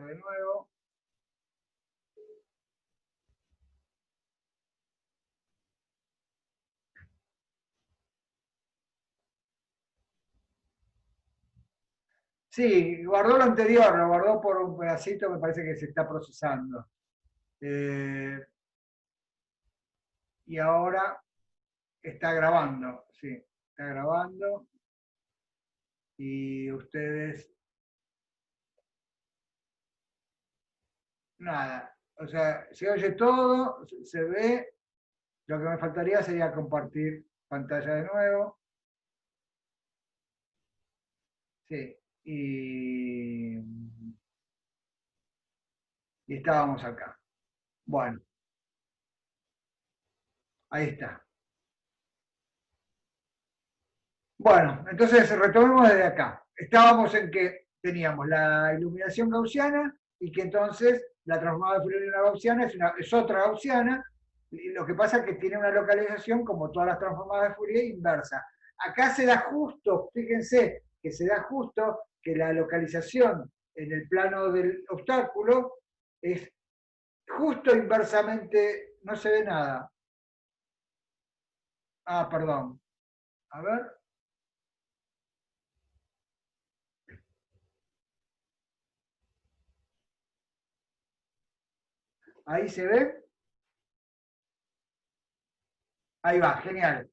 de nuevo. Sí, guardó lo anterior, lo guardó por un pedacito, me parece que se está procesando. Y ahora está grabando, sí, está grabando. Y ustedes, nada, o sea, se oye todo, se ve. Lo que me faltaría sería compartir pantalla de nuevo. Sí, y estábamos acá. Bueno, ahí está. Bueno, entonces retomemos desde acá. Estábamos en que teníamos la iluminación gaussiana y que entonces la transformada de Fourier de una gaussiana es otra gaussiana. Y lo que pasa es que tiene una localización, como todas las transformadas de Fourier, inversa. Acá se da justo, fíjense que se da justo que la localización en el plano del obstáculo es justo inversamente, no se ve nada. Ah, perdón. A ver. Ahí se ve. Ahí va, genial.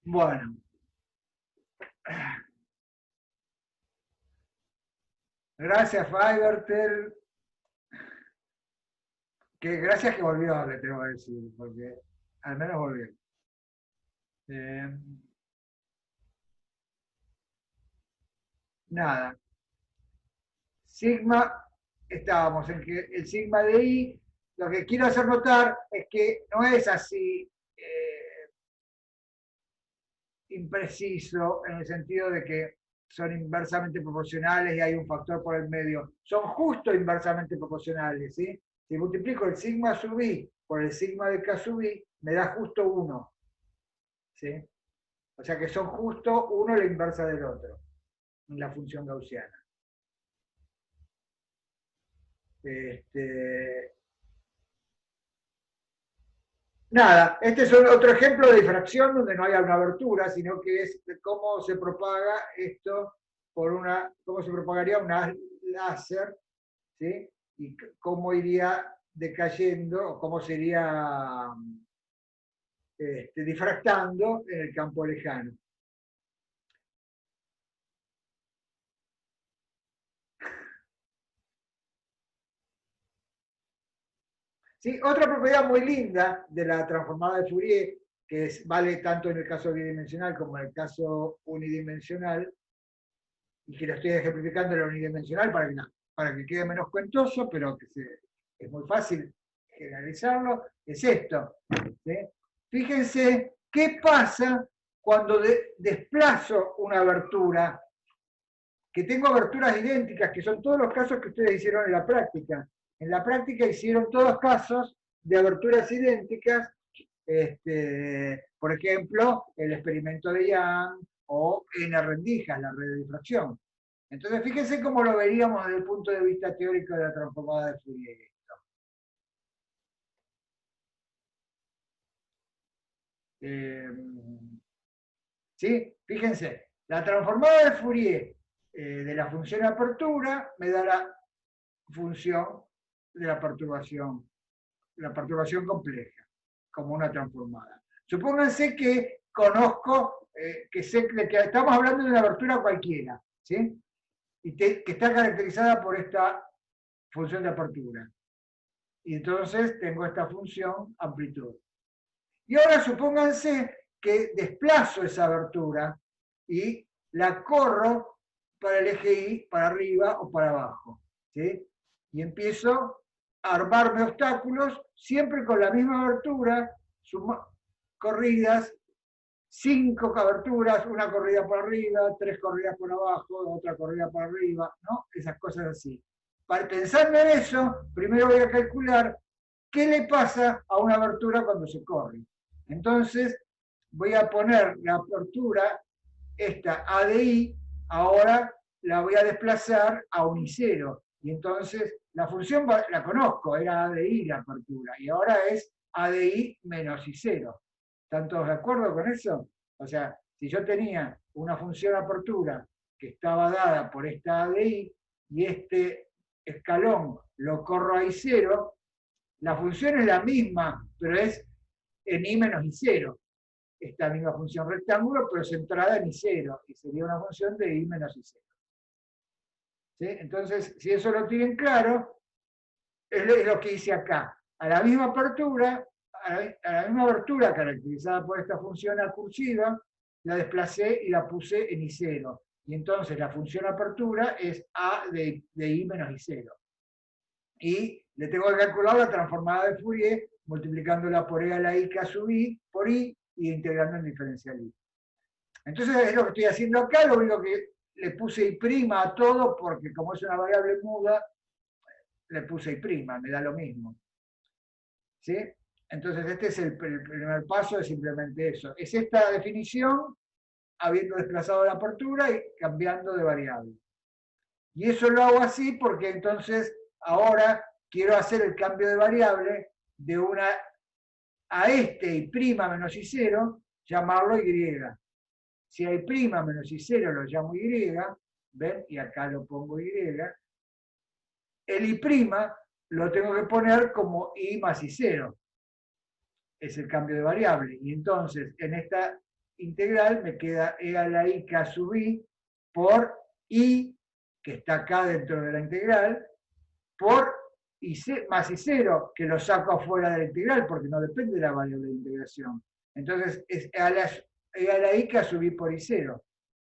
Bueno. Gracias, Fivertel. Que gracias que volvió, le tengo que decir, porque al menos volvió. Eh, nada. Sigma, estábamos en que el sigma de I, lo que quiero hacer notar es que no es así impreciso en el sentido de que son inversamente proporcionales y hay un factor por el medio. Son justo inversamente proporcionales, ¿sí? Si multiplico el sigma sub I por el sigma de K sub I, me da justo 1, ¿sí? O sea que son justo uno la inversa del otro, en la función gaussiana. Este, nada, este es otro ejemplo de difracción donde no hay una abertura, sino que es cómo se propaga esto por cómo se propagaría una láser, ¿sí? Y cómo iría decayendo, o cómo sería difractando en el campo lejano. ¿Sí? Otra propiedad muy linda de la transformada de Fourier, que vale tanto en el caso bidimensional como en el caso unidimensional, y que lo estoy ejemplificando en la unidimensional para que quede menos cuentoso, pero que es muy fácil generalizarlo, es esto. ¿Sí? Fíjense qué pasa cuando desplazo una abertura, que tengo aberturas idénticas, que son todos los casos que ustedes hicieron en la práctica. En la práctica hicieron todos casos de aberturas idénticas, por ejemplo, el experimento de Young o en rendijas, la red de difracción. Entonces, fíjense cómo lo veríamos desde el punto de vista teórico de la transformada de Fourier. Eh, ¿Sí? Fíjense, la transformada de Fourier de la función apertura me da la función de la perturbación compleja, como una transformada. Supónganse que conozco, que sé que estamos hablando de una abertura cualquiera, ¿sí? Y que está caracterizada por esta función de apertura. Y entonces tengo esta función amplitud. Y ahora supónganse que desplazo esa abertura y la corro para el eje Y, para arriba o para abajo. ¿Sí? Y empiezo a armarme obstáculos siempre con la misma abertura, corridas, 5 aberturas, una corrida por arriba, 3 corridas por abajo, otra corrida por arriba, ¿no? Esas cosas así. Pensando en eso, primero voy a calcular qué le pasa a una abertura cuando se corre. Entonces, voy a poner la apertura, esta A de I, ahora la voy a desplazar a un I cero. Y entonces la función la conozco, era A de I la apertura, y ahora es A de I menos I cero. ¿Están todos de acuerdo con eso? O sea, si yo tenía una función apertura que estaba dada por esta A de I, y este escalón lo corro a I cero, la función es la misma, pero es en I menos I cero. Esta misma función rectángulo, pero centrada en I cero, y sería una función de I menos I cero. ¿Sí? Entonces, si eso lo tienen claro, es lo que hice acá. A la misma apertura, caracterizada por esta función acursiva, la desplacé y la puse en I0. Y entonces la función apertura es A de I menos I0. Y le tengo que calcular la transformada de Fourier multiplicándola por E a la I K sub I por I y integrando en diferencial I. Entonces es lo que estoy haciendo acá, lo único que le puse I' a todo porque como es una variable muda, le puse I', me da lo mismo. ¿Sí? Entonces este es el primer paso, es simplemente eso. Es esta definición habiendo desplazado la apertura y cambiando de variable. Y eso lo hago así porque entonces ahora quiero hacer el cambio de variable de una a este I' menos I0, llamarlo Y. Si hay prima menos I0 lo llamo Y, ¿ven? Y acá lo pongo Y. El I' lo tengo que poner como I más I0. Es el cambio de variable. Y entonces, en esta integral me queda E a la I K sub I por I, que está acá dentro de la integral, por I más I0, que lo saco afuera de la integral, porque no depende de la variable de integración. Entonces, es E a la I K sub I por I0.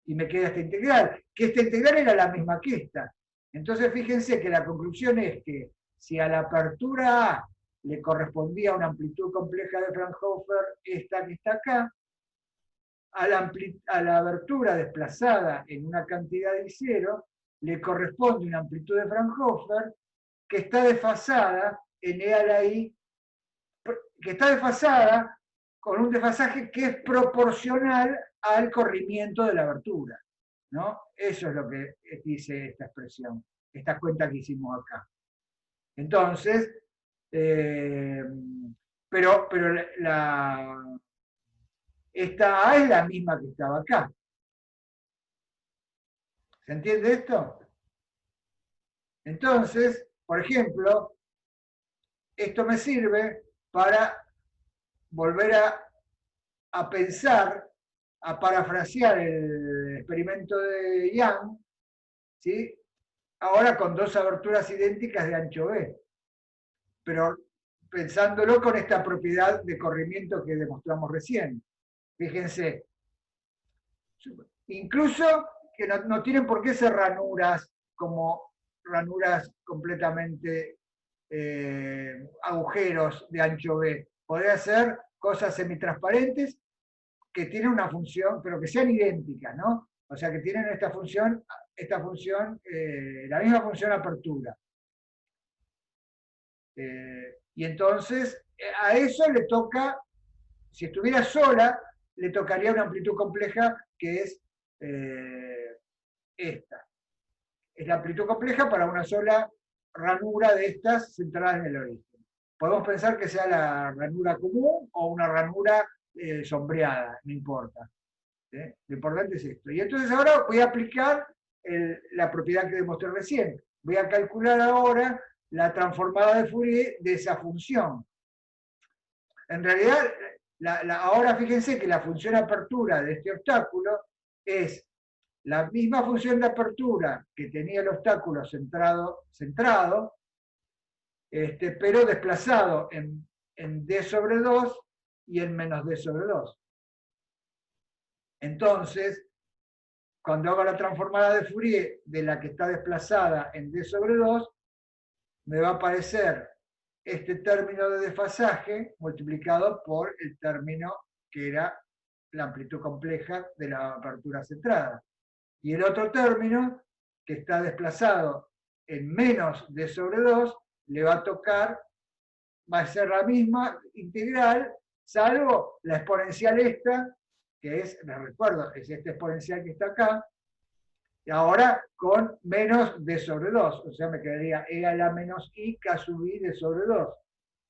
Y me queda esta integral, que esta integral era la misma que esta. Entonces, fíjense que la conclusión es que si a la apertura A le correspondía una amplitud compleja de Fraunhofer, esta que está acá, a la abertura desplazada en una cantidad de I0, le corresponde una amplitud de Fraunhofer que está desfasada en E a la I, que está desfasada con un desfasaje que es proporcional al corrimiento de la abertura. ¿No? Eso es lo que dice esta expresión, esta cuenta que hicimos acá. Entonces, pero esta A es la misma que estaba acá. ¿Se entiende esto? Entonces, por ejemplo, esto me sirve para volver a pensar, a parafrasear el experimento de Young, ¿sí? Ahora con dos aberturas idénticas de ancho B, pero pensándolo con esta propiedad de corrimiento que demostramos recién. Fíjense, incluso que no tienen por qué ser ranuras como ranuras completamente agujeros de ancho B. Podría ser cosas semitransparentes que tienen una función, pero que sean idénticas, ¿no? O sea, que tienen esta función, la misma función apertura. Y entonces, a eso le toca, si estuviera sola, le tocaría una amplitud compleja que es esta. Es la amplitud compleja para una sola ranura de estas centradas en el origen. Podemos pensar que sea la ranura común o una ranura sombreada, no importa. Lo importante es esto. Y entonces ahora voy a aplicar la propiedad que demostré recién. Voy a calcular ahora la transformada de Fourier de esa función. En realidad, ahora fíjense que la función apertura de este obstáculo es la misma función de apertura que tenía el obstáculo centrado, pero desplazado en D sobre 2 y en menos D sobre 2. Entonces, cuando hago la transformada de Fourier de la que está desplazada en D sobre 2, me va a aparecer este término de desfasaje multiplicado por el término que era la amplitud compleja de la apertura centrada. Y el otro término, que está desplazado en menos D sobre 2, le va a tocar, va a ser la misma integral, salvo la exponencial esta, que es, les recuerdo, es esta exponencial que está acá, Y ahora con menos d sobre 2, o sea, me quedaría e a la menos i k sub i d sobre 2.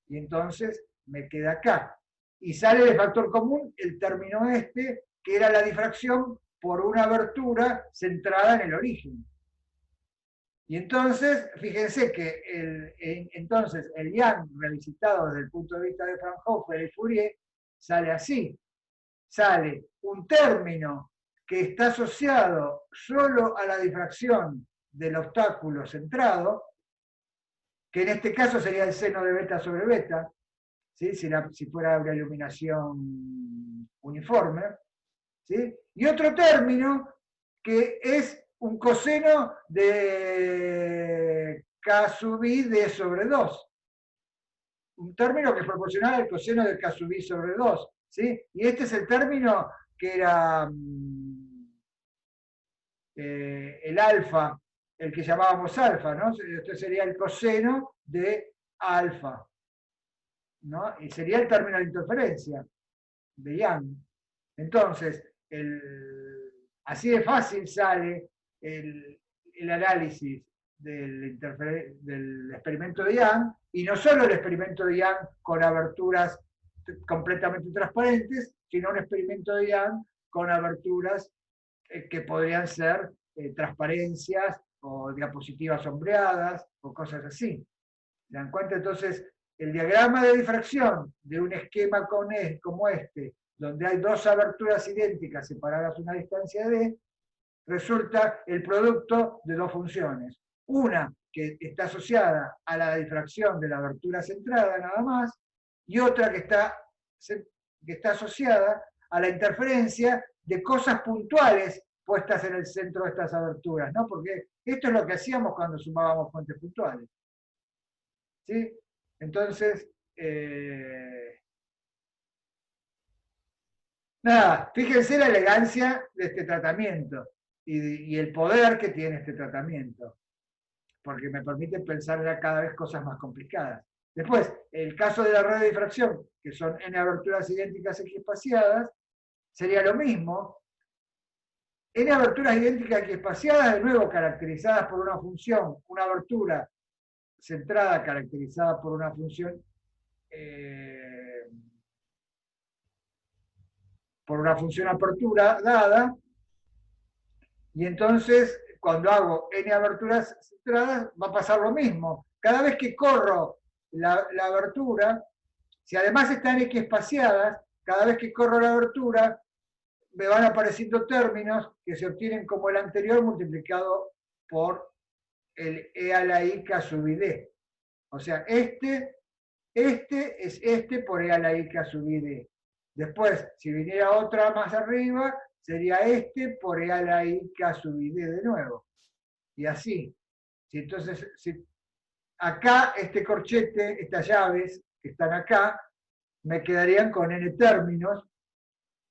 Y entonces me queda acá. Y sale de factor común el término este, que era la difracción por una abertura centrada en el origen. Y entonces, fíjense que entonces el Young, revisitado desde el punto de vista de Fraunhofer y Fourier, sale así. Sale un término que está asociado solo a la difracción del obstáculo centrado, que en este caso sería el seno de beta sobre beta, ¿sí? Si fuera una iluminación uniforme, ¿sí? Y otro término que es un coseno de K sub i d sobre 2. Un término que es proporcional al coseno de K sub i sobre 2. ¿Sí? Y este es el término que era el alfa, el que llamábamos alfa, ¿no? Este sería el coseno de alfa, ¿no? Y sería el término de interferencia de Young. Entonces, así de fácil sale el análisis del experimento de Young, y no solo el experimento de Young con aberturas completamente transparentes, sino un experimento de Young con aberturas que podrían ser transparencias o diapositivas sombreadas o cosas así. ¿Se dan cuenta? Entonces, el diagrama de difracción de un esquema como este, donde hay dos aberturas idénticas separadas a una distancia d, resulta el producto de dos funciones. Una que está asociada a la difracción de la abertura centrada nada más, y otra que está asociada a la interferencia de cosas puntuales puestas en el centro de estas aberturas, ¿no? Porque esto es lo que hacíamos cuando sumábamos fuentes puntuales. ¿Sí? Entonces, nada, fíjense la elegancia de este tratamiento y el poder que tiene este tratamiento, porque me permite pensar ya cada vez cosas más complicadas. Después, el caso de la red de difracción, que son n aberturas idénticas equiespaciadas, sería lo mismo. N aberturas idénticas equiespaciadas, de nuevo, caracterizadas por una función, una abertura centrada caracterizada por una función apertura dada, y entonces cuando hago n aberturas centradas va a pasar lo mismo. Cada vez que corro la abertura, si además están equiespaciadas, cada vez que corro la abertura me van apareciendo términos que se obtienen como el anterior multiplicado por el e a la i k sub i d. O sea, este es este por e a la i k sub i d. Después, si viniera otra más arriba, sería este por e a la i k sub i d de nuevo. Y así. Entonces, acá este corchete, estas llaves que están acá, me quedarían con n términos,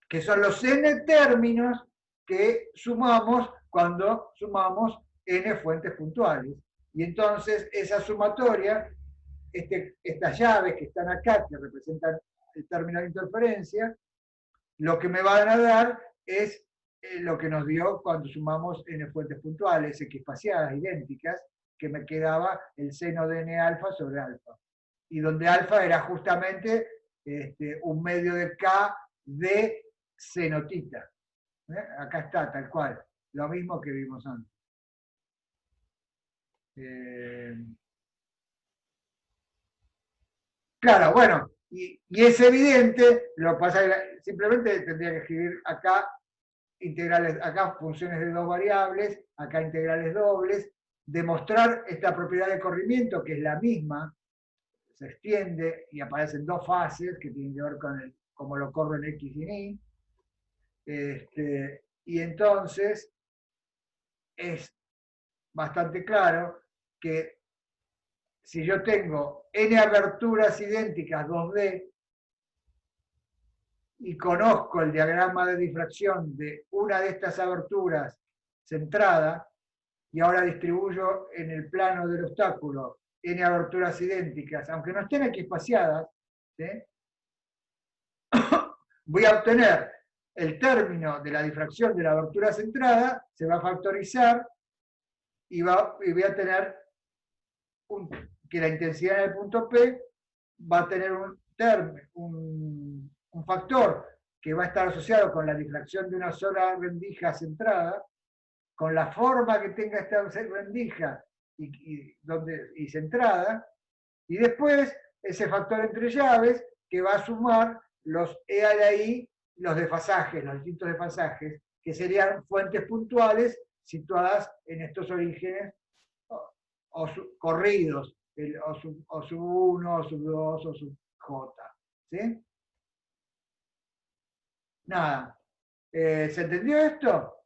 que son los n términos que sumamos cuando sumamos n fuentes puntuales. Y entonces esa sumatoria, estas llaves que están acá, que representan el término de interferencia, lo que me van a dar es lo que nos dio cuando sumamos n fuentes puntuales, equiespaciadas, idénticas, que me quedaba el seno de n alfa sobre alfa. Y donde alfa era justamente un medio de k de senotita. Acá está, tal cual. Lo mismo que vimos antes. Claro, bueno, y es evidente, lo que pasa es que simplemente tendría que escribir acá integrales, acá funciones de dos variables, acá integrales dobles, demostrar esta propiedad de corrimiento, que es la misma, se extiende y aparecen dos fases que tienen que ver con cómo lo corro en X y en Y. Y entonces es bastante claro que si yo tengo n aberturas idénticas 2D y conozco el diagrama de difracción de una de estas aberturas centrada, y ahora distribuyo en el plano del obstáculo n aberturas idénticas, aunque no estén equiespaciadas, ¿sí? Voy a obtener el término de la difracción de la abertura centrada se va a factorizar y voy a tener que la intensidad en el punto P va a tener un factor que va a estar asociado con la difracción de una sola rendija centrada, con la forma que tenga esta rendija y centrada, y después ese factor entre llaves que va a sumar los E a la I, los desfasajes, los distintos desfasajes, que serían fuentes puntuales situadas en estos orígenes o corridos, o sub 1, o sub 2, o sub J. ¿Sí? Nada. ¿Se entendió esto?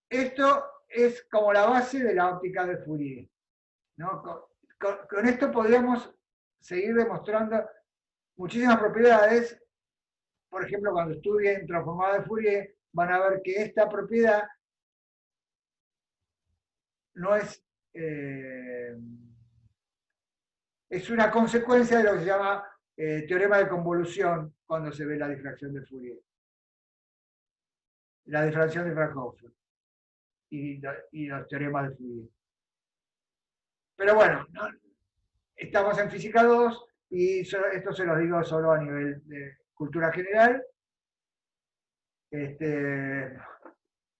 Esto es como la base de la óptica de Fourier, ¿no? Con esto podríamos seguir demostrando muchísimas propiedades. Por ejemplo, cuando estudien transformada de Fourier, van a ver que esta propiedad no es una consecuencia de lo que se llama teorema de convolución cuando se ve la difracción de Fourier. La difracción de Fraunhofer y los teoremas de Fourier. Pero bueno, ¿no? Estamos en física 2 y esto se los digo solo a nivel de cultura general.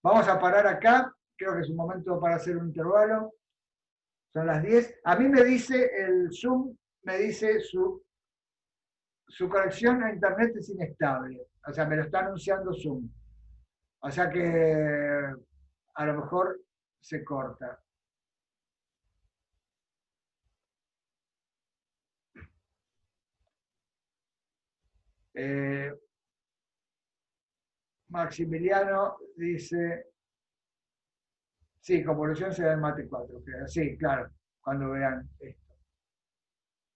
Vamos a parar acá, creo que es un momento para hacer un intervalo. Son las 10. A mí me dice el Zoom, me dice su conexión a internet es inestable. O sea, me lo está anunciando Zoom. O sea que a lo mejor se corta. Maximiliano dice, sí, convolución se da en mate 4, creo. Sí, claro, cuando vean esto.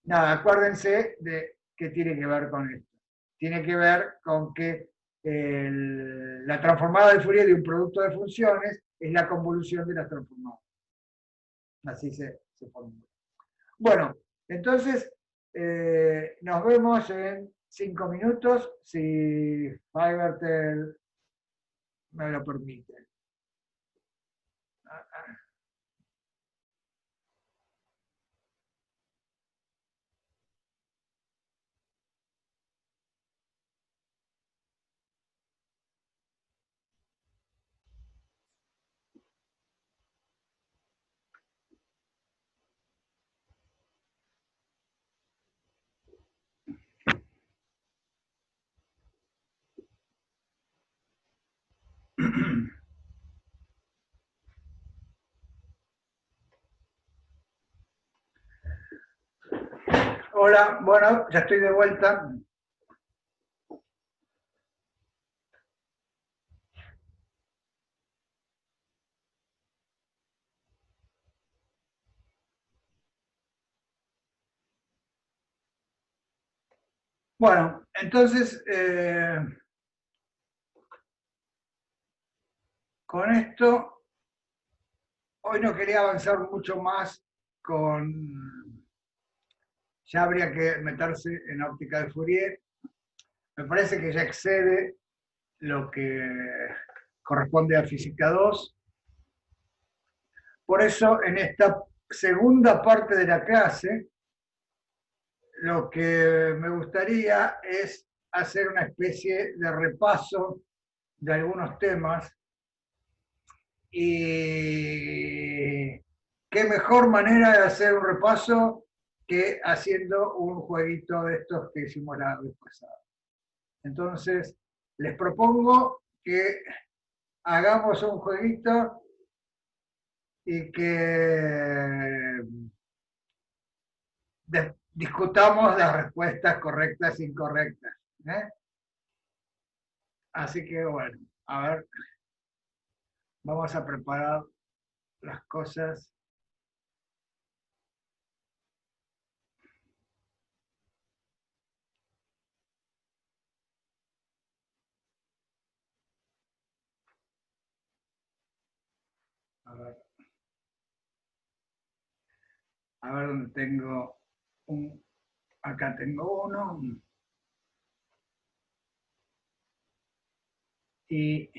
Nada, acuérdense de qué tiene que ver con esto. Tiene que ver con que la transformada de Fourier de un producto de funciones es la convolución de las transformadas. Así se formula. Bueno, entonces nos vemos en 5 minutos, si Fivertel me lo permite. Hola, bueno, ya estoy de vuelta. Bueno, entonces, con esto, hoy no quería avanzar mucho más con, ya habría que meterse en óptica de Fourier. Me parece que ya excede lo que corresponde a física 2. Por eso, en esta segunda parte de la clase, lo que me gustaría es hacer una especie de repaso de algunos temas y qué mejor manera de hacer un repaso que haciendo un jueguito de estos que hicimos la vez pasada. Entonces, les propongo que hagamos un jueguito y que discutamos las respuestas correctas e incorrectas. ¿Eh? Así que bueno, a ver, vamos a preparar las cosas. A ver dónde tengo un. Acá tengo uno. Y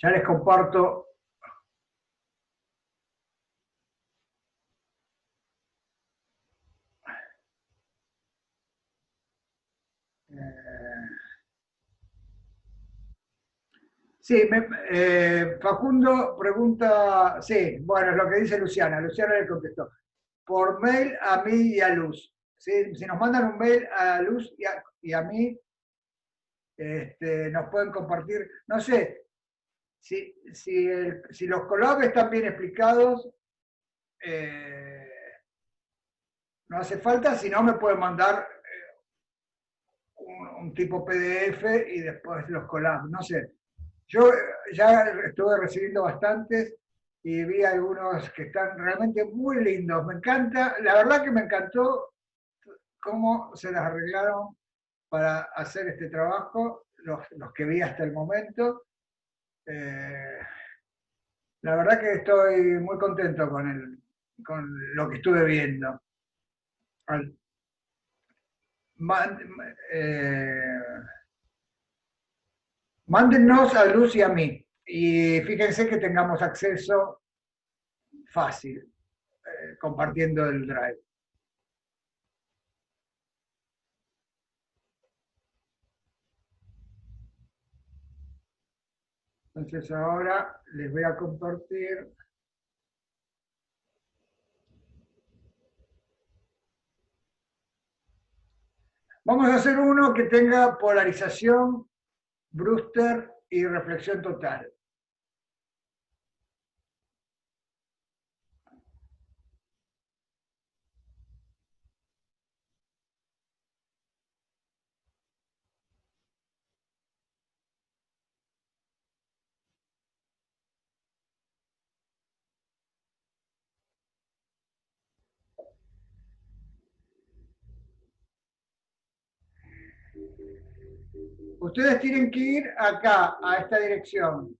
ya les comparto. Sí, Facundo pregunta, sí, bueno, es lo que dice Luciana. Luciana le contestó. Por mail a mí y a Luz. ¿Sí? Si nos mandan un mail a Luz y a mí, nos pueden compartir. No sé, si los collabs están bien explicados, eh, no hace falta, si no me pueden mandar un tipo PDF y después los collabs. No sé. Yo ya estuve recibiendo bastantes y vi algunos que están realmente muy lindos. Me encanta, la verdad que me encantó cómo se las arreglaron para hacer este trabajo, los que vi hasta el momento. Eh, la verdad que estoy muy contento con lo que estuve viendo. Al- man- eh, Mándennos a Luz y a mí. Y fíjense que tengamos acceso fácil, compartiendo el drive. Entonces ahora les voy a compartir. Vamos a hacer uno que tenga polarización, Brewster y reflexión total. Ustedes tienen que ir acá, a esta dirección.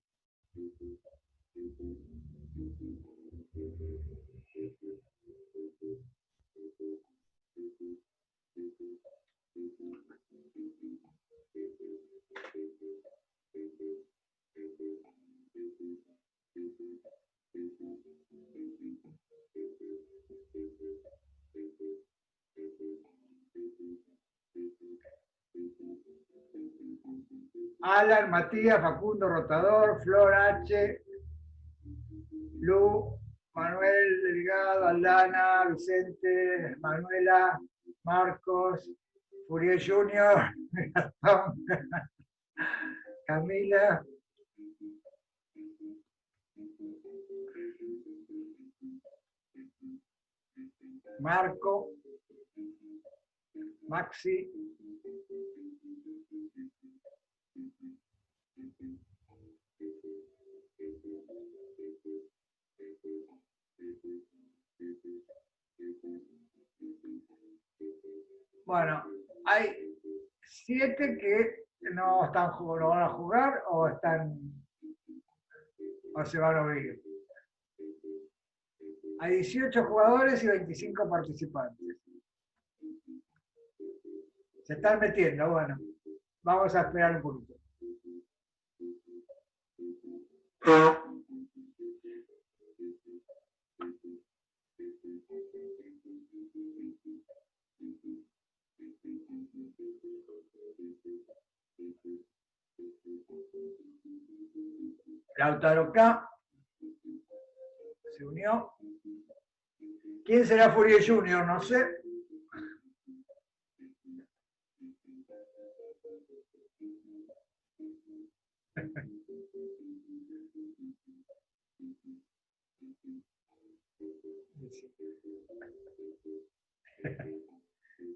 Alan, Matías, Facundo, Rotador, Flor H, Lu, Manuel Delgado, Aldana, Vicente, Manuela, Marcos, Furiel Junior, Camila, Marco, Maxi, bueno, hay 7 que no van a jugar o se van a oír. Hay 18 jugadores y 25 participantes. Se están metiendo, bueno. Vamos a esperar un poquito. Lautaro K se unió. ¿Quién será Fourier Junior? No sé.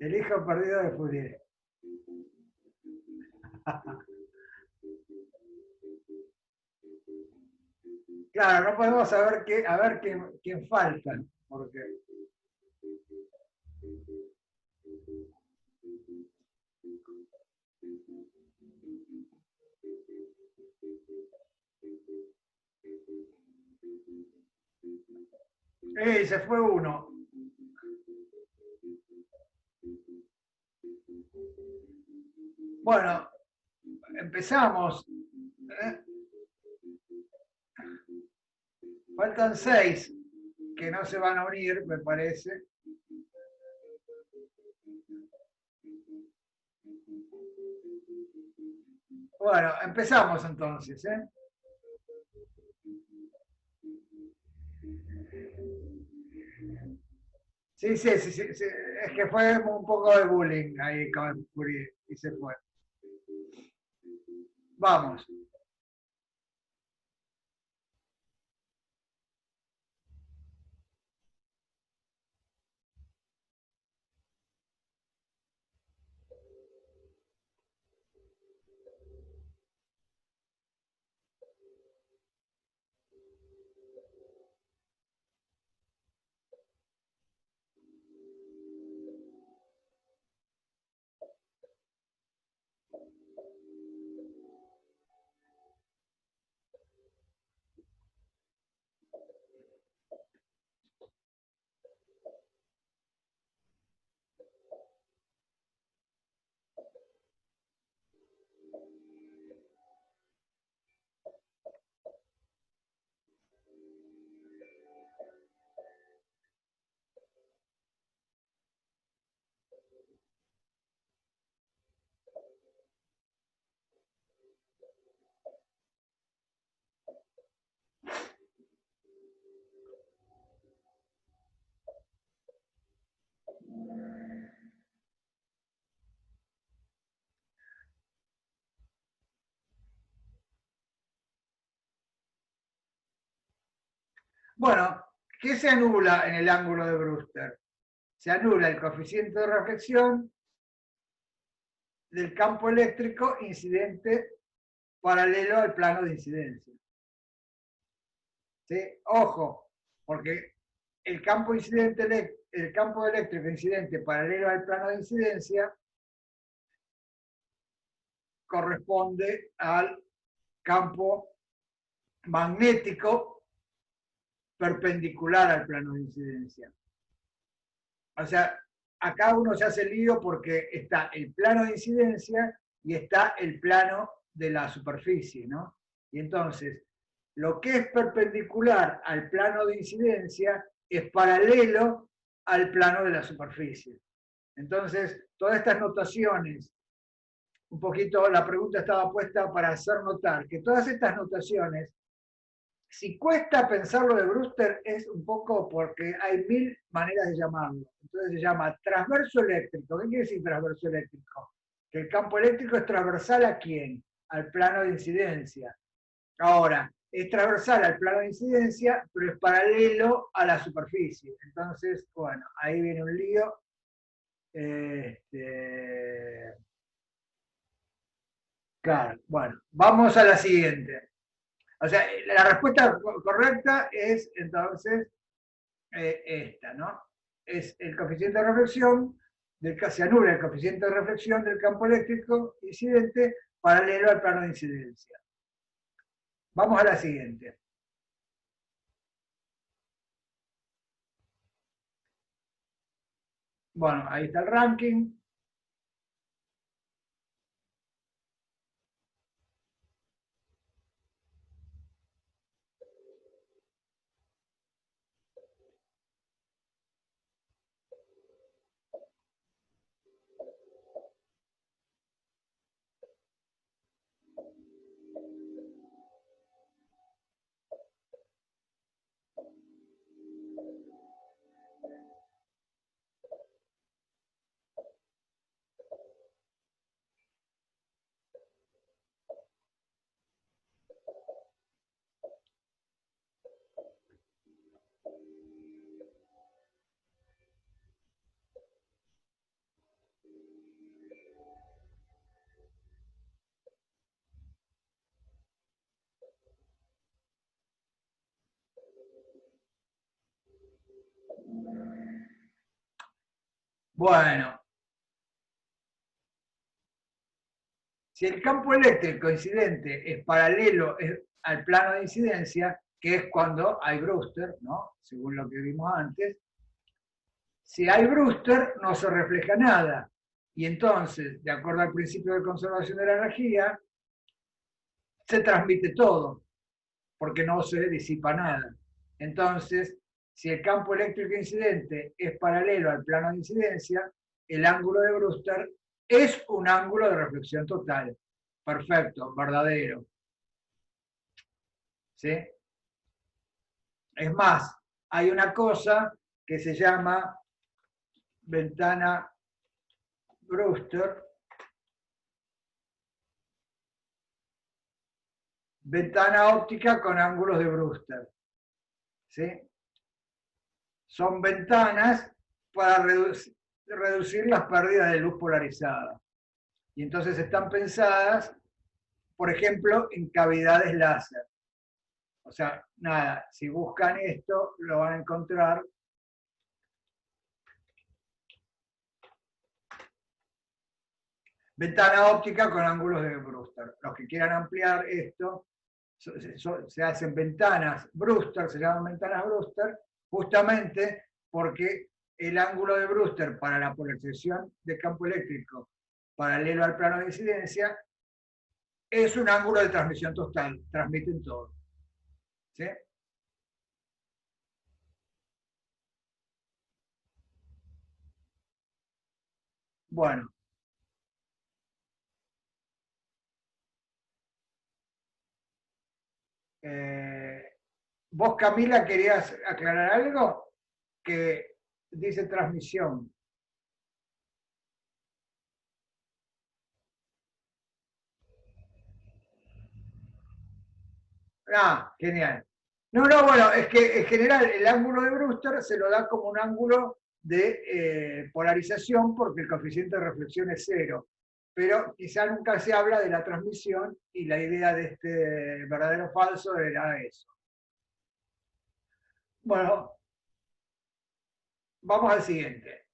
El hijo perdido de Fourier. Claro, no podemos saber a ver quién falta, porque se fue uno. Bueno, empezamos. Faltan 6 que no se van a unir, me parece. Bueno, empezamos entonces. Sí, sí, sí, sí, sí, es que fue un poco de bullying ahí con Fourier y se fue. Vamos. Bueno, ¿qué se anula en el ángulo de Brewster? Se anula el coeficiente de reflexión del campo eléctrico incidente paralelo al plano de incidencia. ¿Sí? Ojo, porque el campo eléctrico incidente paralelo al plano de incidencia corresponde al campo magnético perpendicular al plano de incidencia. O sea, acá uno se hace lío porque está el plano de incidencia y está el plano de la superficie, ¿no? Y entonces, lo que es perpendicular al plano de incidencia es paralelo al plano de la superficie. Entonces, todas estas notaciones, un poquito la pregunta estaba puesta para hacer notar que todas estas notaciones, si cuesta pensarlo de Brewster, es un poco porque hay 1000 maneras de llamarlo. Entonces se llama transverso eléctrico. ¿Qué quiere decir transverso eléctrico? Que el campo eléctrico es transversal ¿a quién? Al plano de incidencia. Ahora, es transversal al plano de incidencia, pero es paralelo a la superficie. Entonces, bueno, ahí viene un lío. Claro, bueno, vamos a la siguiente. O sea, la respuesta correcta es entonces esta, ¿no? Es el coeficiente de reflexión, se anula el coeficiente de reflexión del campo eléctrico incidente paralelo al plano de incidencia. Vamos a la siguiente. Bueno, ahí está el ranking. Bueno, si el campo eléctrico incidente es paralelo al plano de incidencia, que es cuando hay Brewster, ¿no? Según lo que vimos antes, si hay Brewster no se refleja nada. Y entonces, de acuerdo al principio de conservación de la energía, se transmite todo, porque no se disipa nada. Entonces, si el campo eléctrico incidente es paralelo al plano de incidencia, el ángulo de Brewster es un ángulo de reflexión total. Perfecto, verdadero. ¿Sí? Es más, hay una cosa que se llama ventana Brewster, ventana óptica con ángulos de Brewster. ¿Sí? Son ventanas para reducir las pérdidas de luz polarizada. Y entonces están pensadas, por ejemplo, en cavidades láser. O sea, nada, si buscan esto, lo van a encontrar. Ventana óptica con ángulos de Brewster. Los que quieran ampliar esto, se hacen ventanas Brewster, se llaman ventanas Brewster, justamente porque el ángulo de Brewster para la polarización de campo eléctrico paralelo al plano de incidencia es un ángulo de transmisión total, transmiten todo. ¿Sí? Bueno. Vos, Camila, querías aclarar algo que dice transmisión. Ah, genial. No, no, bueno, es que en general el ángulo de Brewster se lo da como un ángulo de polarización porque el coeficiente de reflexión es cero. Pero quizá nunca se habla de la transmisión y la idea de este verdadero falso era eso. Bueno, vamos al siguiente.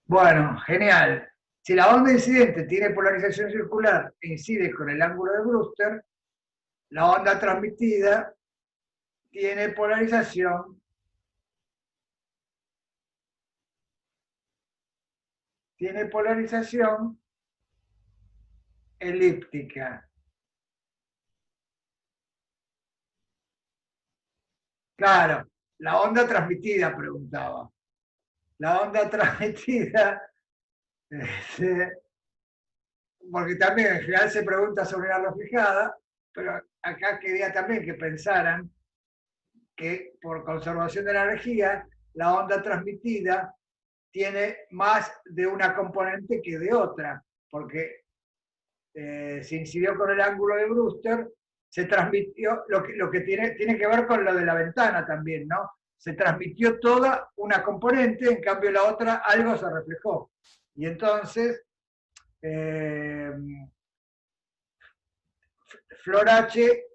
Bueno, genial. Si la onda incidente tiene polarización circular e incide con el ángulo de Brewster, la onda transmitida tiene polarización elíptica. Claro, la onda transmitida, preguntaba. La onda transmitida, este, porque también en general se pregunta sobre la reflejada, pero acá quería también que pensaran que por conservación de la energía, la onda transmitida tiene más de una componente que de otra, porque se incidió con el ángulo de Brewster, se transmitió, lo que tiene que ver con lo de la ventana también, ¿no? Se transmitió toda una componente, en cambio la otra algo se reflejó. Y entonces, Flor H,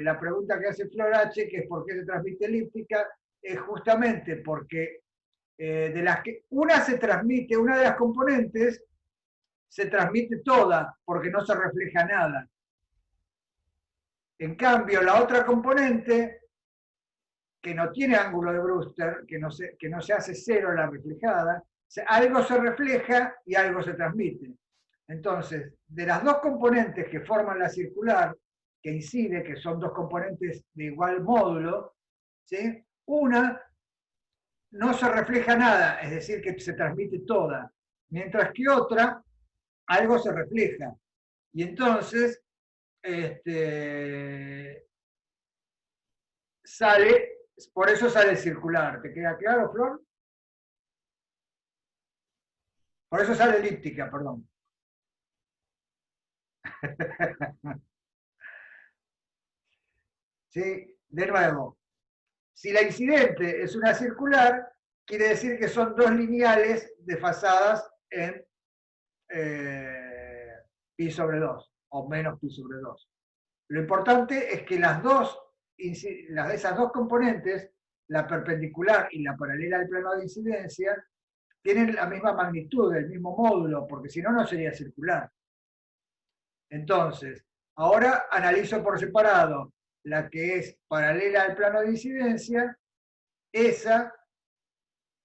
la pregunta que hace Flor H, que es por qué se transmite elíptica, es justamente porque de las que una se transmite, una de las componentes se transmite toda porque no se refleja nada. En cambio, la otra componente, que no tiene ángulo de Brewster, que no se hace cero la reflejada, algo se refleja y algo se transmite. Entonces, de las dos componentes que forman la circular, que incide, que son dos componentes de igual módulo, ¿sí? Una no se refleja nada, es decir, que se transmite toda, mientras que otra, algo se refleja. Y entonces, sale, por eso sale circular. ¿Te queda claro, Flor? Por eso sale elíptica, perdón. ¿Sí? De nuevo, si la incidente es una circular, quiere decir que son dos lineales desfasadas en pi sobre 2 o menos pi sobre 2. Lo importante es que esas dos componentes, la perpendicular y la paralela al plano de incidencia, tienen la misma magnitud, el mismo módulo, porque si no, no sería circular. Entonces, ahora analizo por separado la que es paralela al plano de incidencia. Esa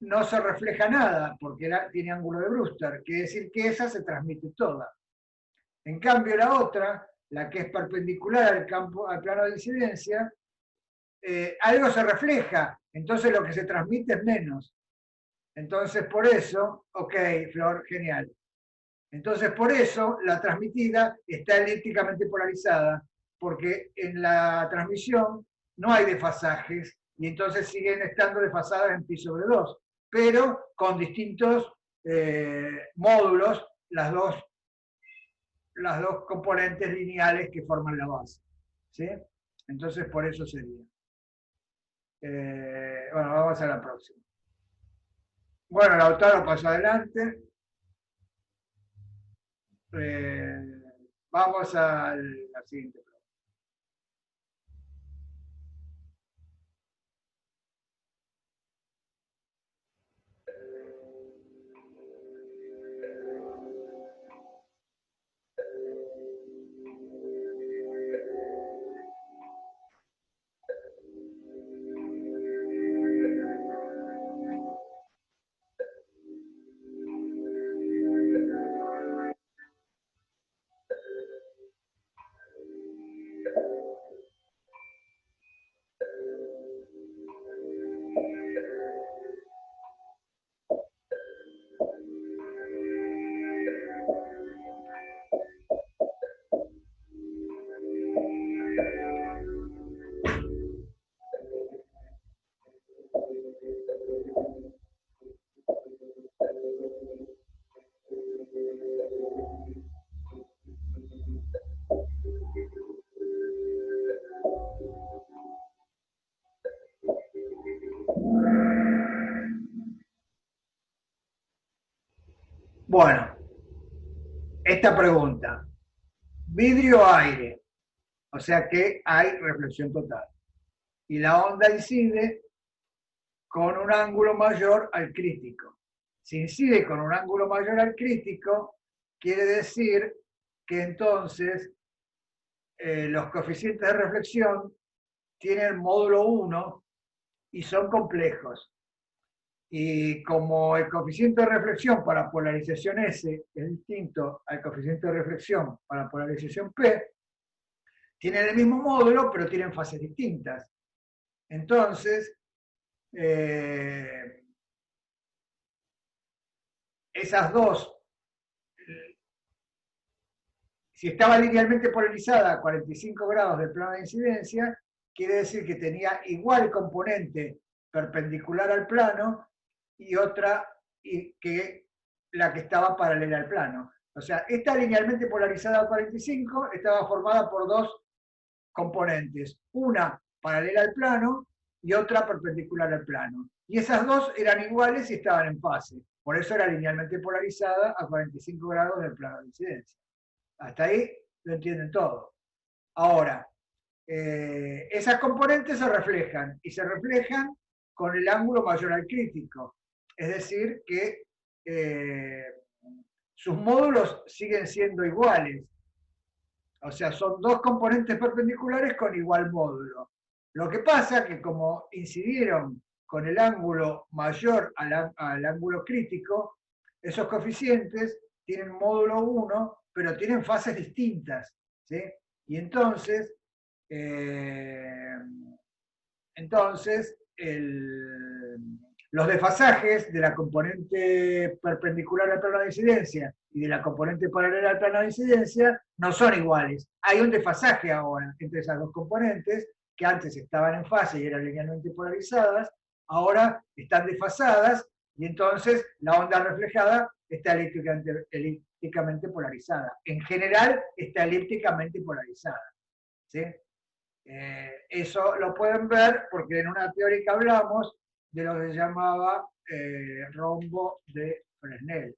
no se refleja nada porque tiene ángulo de Brewster, quiere decir que esa se transmite toda. En cambio, la otra, la que es perpendicular al plano de incidencia, algo se refleja, entonces lo que se transmite es menos. Entonces, por eso, ok, Flor, genial. Entonces, por eso la transmitida está elípticamente polarizada, porque en la transmisión no hay desfasajes y entonces siguen estando desfasadas en pi sobre 2, pero con distintos módulos, las dos componentes lineales que forman la base. ¿Sí? Entonces, por eso sería. Bueno, vamos a la próxima. Bueno, Lautaro pasó adelante. Vamos a la siguiente. Bueno, esta pregunta. Vidrio-aire, o sea que hay reflexión total. Y la onda incide con un ángulo mayor al crítico. Si incide con un ángulo mayor al crítico, quiere decir que entonces los coeficientes de reflexión tienen módulo 1 y son complejos. Y como el coeficiente de reflexión para polarización S es distinto al coeficiente de reflexión para polarización P, tienen el mismo módulo, pero tienen fases distintas. Entonces, esas dos, si estaba linealmente polarizada a 45 grados del plano de incidencia, quiere decir que tenía igual componente perpendicular al plano y otra que la que estaba paralela al plano. O sea, esta linealmente polarizada a 45 estaba formada por dos componentes, una paralela al plano y otra perpendicular al plano. Y esas dos eran iguales y estaban en fase. Por eso era linealmente polarizada a 45 grados del plano de incidencia. Hasta ahí lo entienden todo. Ahora, esas componentes se reflejan y se reflejan con el ángulo mayor al crítico. Es decir, que sus módulos siguen siendo iguales. O sea, son dos componentes perpendiculares con igual módulo. Lo que pasa es que como incidieron con el ángulo mayor al ángulo crítico, esos coeficientes tienen módulo 1, pero tienen fases distintas. ¿Sí? Y entonces, Los desfasajes de la componente perpendicular al plano de incidencia y de la componente paralela al plano de incidencia no son iguales. Hay un desfasaje ahora entre esas dos componentes, que antes estaban en fase y eran linealmente polarizadas, ahora están desfasadas y entonces la onda reflejada está elípticamente polarizada. En general está elípticamente polarizada. ¿Sí? Eso lo pueden ver porque en una teórica hablamos de lo que se llamaba rombo de Fresnel.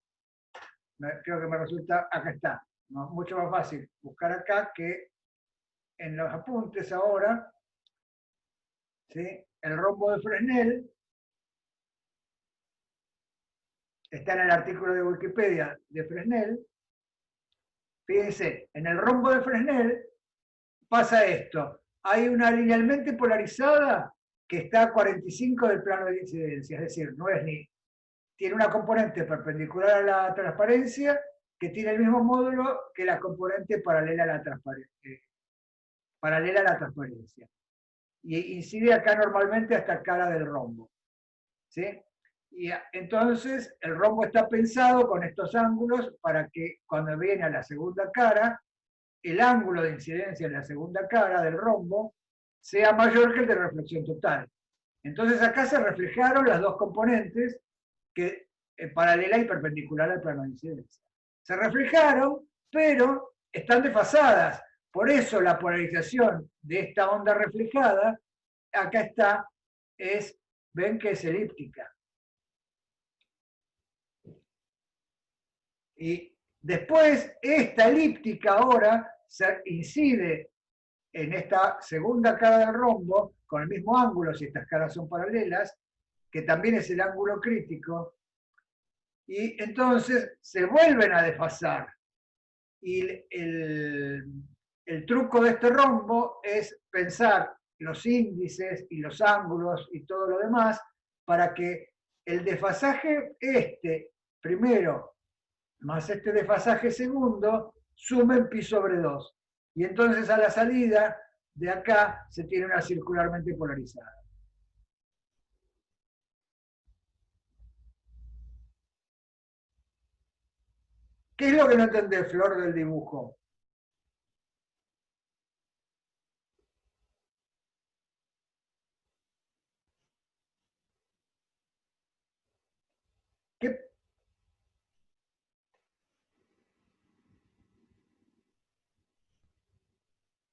Creo que me resulta, acá está, ¿no? Mucho más fácil buscar acá que en los apuntes ahora. ¿Sí? El rombo de Fresnel está en el artículo de Wikipedia de Fresnel. Fíjense, en el rombo de Fresnel pasa esto. Hay una linealmente polarizada que está a 45 del plano de incidencia, es decir, no es ni... Tiene una componente perpendicular a la transparencia que tiene el mismo módulo que la componente paralela a la transparencia. Y incide acá normalmente hasta cara del rombo. ¿Sí? Y entonces el rombo está pensado con estos ángulos para que cuando viene a la segunda cara, el ángulo de incidencia en la segunda cara del rombo sea mayor que el de reflexión total. Entonces acá se reflejaron las dos componentes que paralela y perpendicular al plano de incidencia. Se reflejaron, pero están desfasadas. Por eso la polarización de esta onda reflejada, acá está, ven que es elíptica. Y después, esta elíptica ahora se incide en esta segunda cara del rombo, con el mismo ángulo, si estas caras son paralelas, que también es el ángulo crítico, y entonces se vuelven a desfasar. Y el truco de este rombo es pensar los índices y los ángulos y todo lo demás para que el desfasaje primero, más este desfasaje segundo, sumen pi sobre 2. Y entonces a la salida de acá se tiene una circularmente polarizada. ¿Qué es lo que no entendés, Flor, del dibujo? ¿Qué?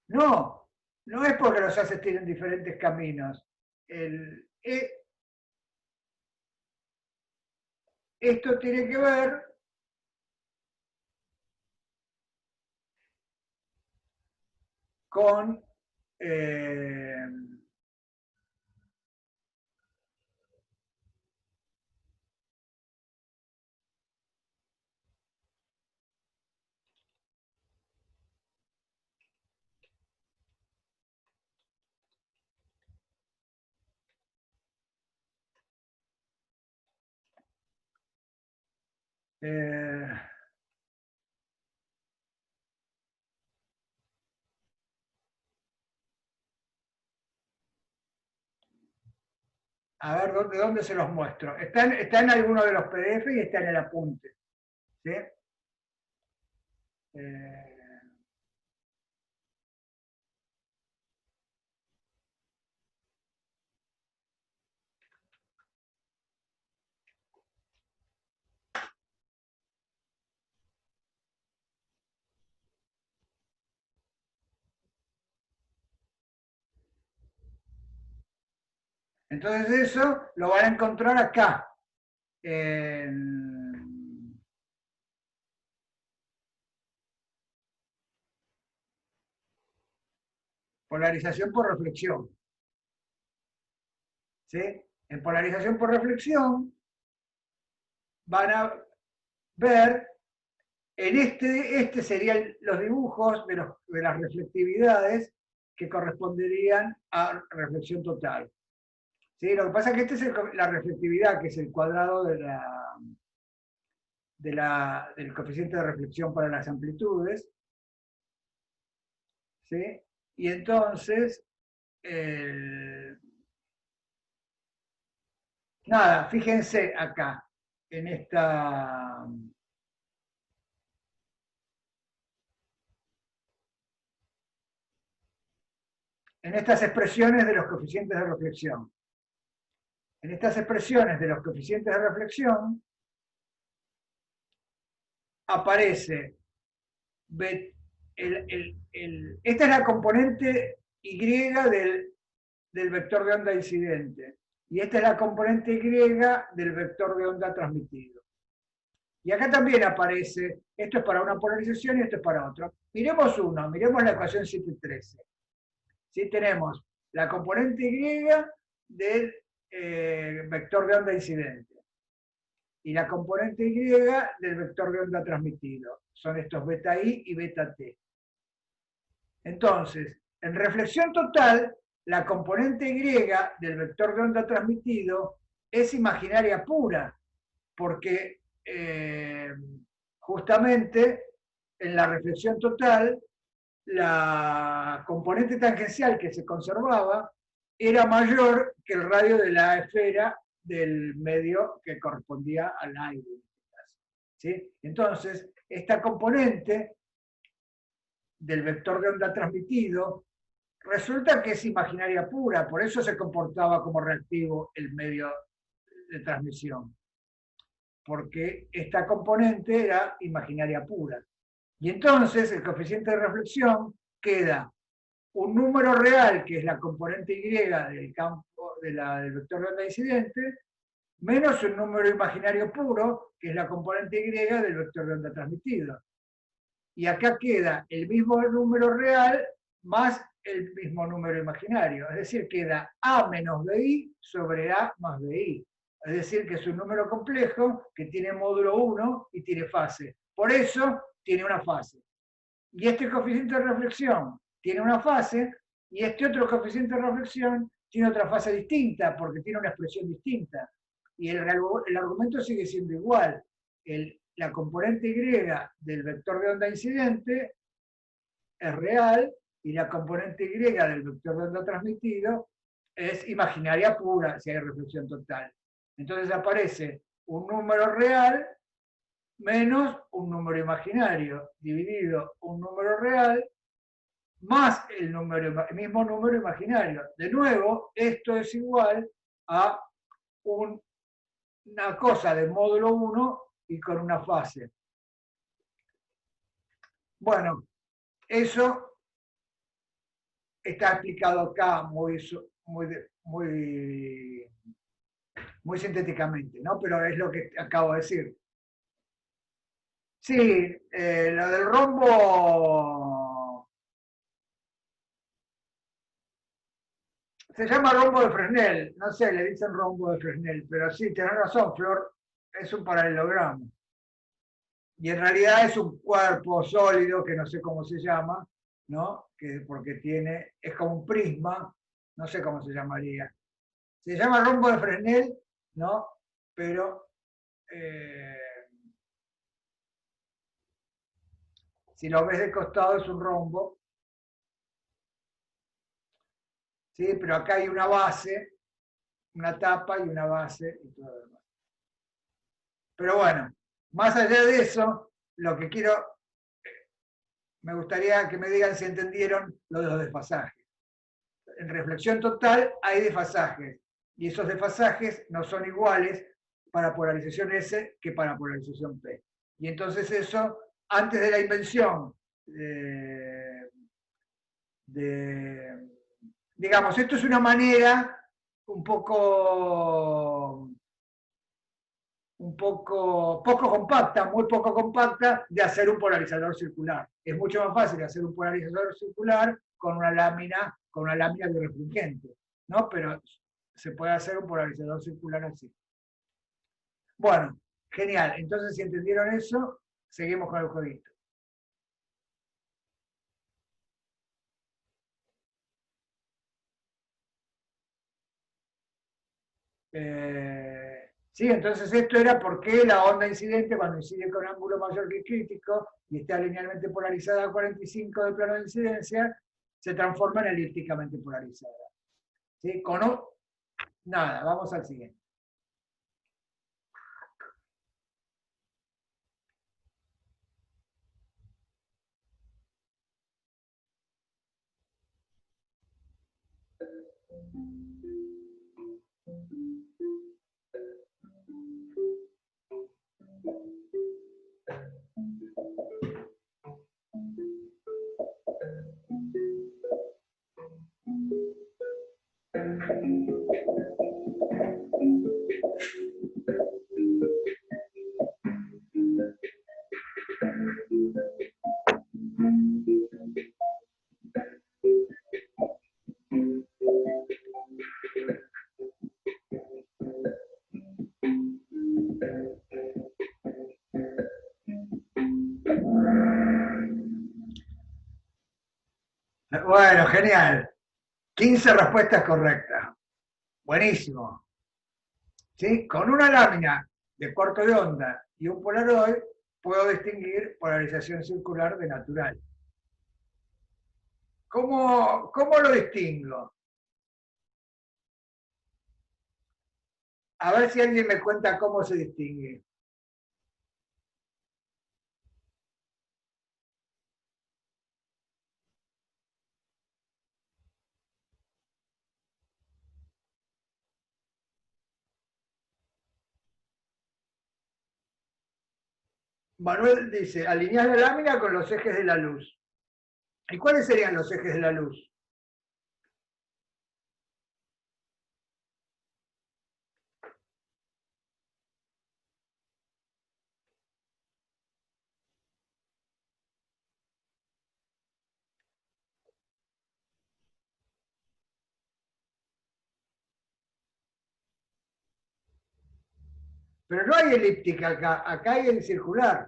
No, no es porque los haces tienen diferentes caminos. Esto tiene que ver con eh, a ver, ¿de dónde se los muestro? Está en alguno de los PDF y está en el apunte. ¿Sí? Eh, entonces eso lo van a encontrar acá. En polarización por reflexión. ¿Sí? En polarización por reflexión van a ver, este serían los dibujos de las reflectividades que corresponderían a reflexión total. ¿Sí? Lo que pasa es que esta es la reflectividad, que es el cuadrado del coeficiente de reflexión para las amplitudes. ¿Sí? Y entonces, Nada, fíjense acá, en estas expresiones de los coeficientes de reflexión. En estas expresiones de los coeficientes de reflexión aparece, esta es la componente Y del vector de onda incidente, y esta es la componente Y del vector de onda transmitido. Y acá también aparece, esto es para una polarización y esto es para otra. Miremos miremos la ecuación 713. ¿Sí? Tenemos la componente Y del vector de onda incidente y la componente Y del vector de onda transmitido. Son estos beta I y beta T. Entonces, en reflexión total, la componente Y del vector de onda transmitido es imaginaria pura, porque justamente en la reflexión total, la componente tangencial que se conservaba era mayor que el radio de la esfera del medio que correspondía al aire. ¿Sí? Entonces, esta componente del vector de onda transmitido resulta que es imaginaria pura, por eso se comportaba como reactivo el medio de transmisión, porque esta componente era imaginaria pura. Y entonces el coeficiente de reflexión queda un número real, que es la componente Y del campo del vector de onda incidente, menos un número imaginario puro, que es la componente Y del vector de onda transmitido. Y acá queda el mismo número real más el mismo número imaginario. Es decir, queda A menos BI sobre A más BI. Es decir, que es un número complejo que tiene módulo 1 y tiene fase. Por eso tiene una fase. Y este coeficiente de reflexión tiene una fase y este otro coeficiente de reflexión tiene otra fase distinta porque tiene una expresión distinta. Y el argumento sigue siendo igual. La componente Y del vector de onda incidente es real y la componente Y del vector de onda transmitido es imaginaria pura si hay reflexión total. Entonces aparece un número real menos un número imaginario, dividido un número real más el mismo número imaginario. De nuevo, esto es igual a una cosa de módulo 1 y con una fase. Bueno, eso está explicado acá muy sintéticamente, ¿no? Pero es lo que acabo de decir. Sí, lo del rombo se llama rombo de Fresnel, no sé, le dicen rombo de Fresnel, pero sí, tenés razón, Flor, es un paralelogramo. Y en realidad es un cuerpo sólido que no sé cómo se llama, ¿no? Porque es como un prisma, no sé cómo se llamaría. Se llama rombo de Fresnel, ¿no? Pero si lo ves de costado es un rombo, ¿sí? Pero acá hay una base, una tapa y una base y todo lo demás. Pero bueno, más allá de eso, lo que me gustaría que me digan si entendieron lo de los desfasajes. En reflexión total hay desfasajes, y esos desfasajes no son iguales para polarización S que para polarización P. Y entonces eso, antes de la invención digamos, esto es una manera un poco poco compacta, muy poco compacta, de hacer un polarizador circular. Es mucho más fácil hacer un polarizador circular con una lámina birrefringente, ¿no? Pero se puede hacer un polarizador circular así. Bueno, genial. Entonces, si entendieron eso, seguimos con el jueguito. Sí, entonces esto era porque la onda incidente, cuando incide con ángulo mayor que crítico y está linealmente polarizada a 45 del plano de incidencia, se transforma en elípticamente polarizada. ¿Sí? Nada, vamos al siguiente. Bueno, genial. 15 respuestas correctas. Buenísimo. ¿Sí? Con una lámina de corto de onda y un Polaroid puedo distinguir polarización circular de natural. ¿Cómo lo distingo? A ver si alguien me cuenta cómo se distingue. Manuel dice, alinear la lámina con los ejes de la luz. ¿Y cuáles serían los ejes de la luz? Pero no hay elíptica acá hay el circular.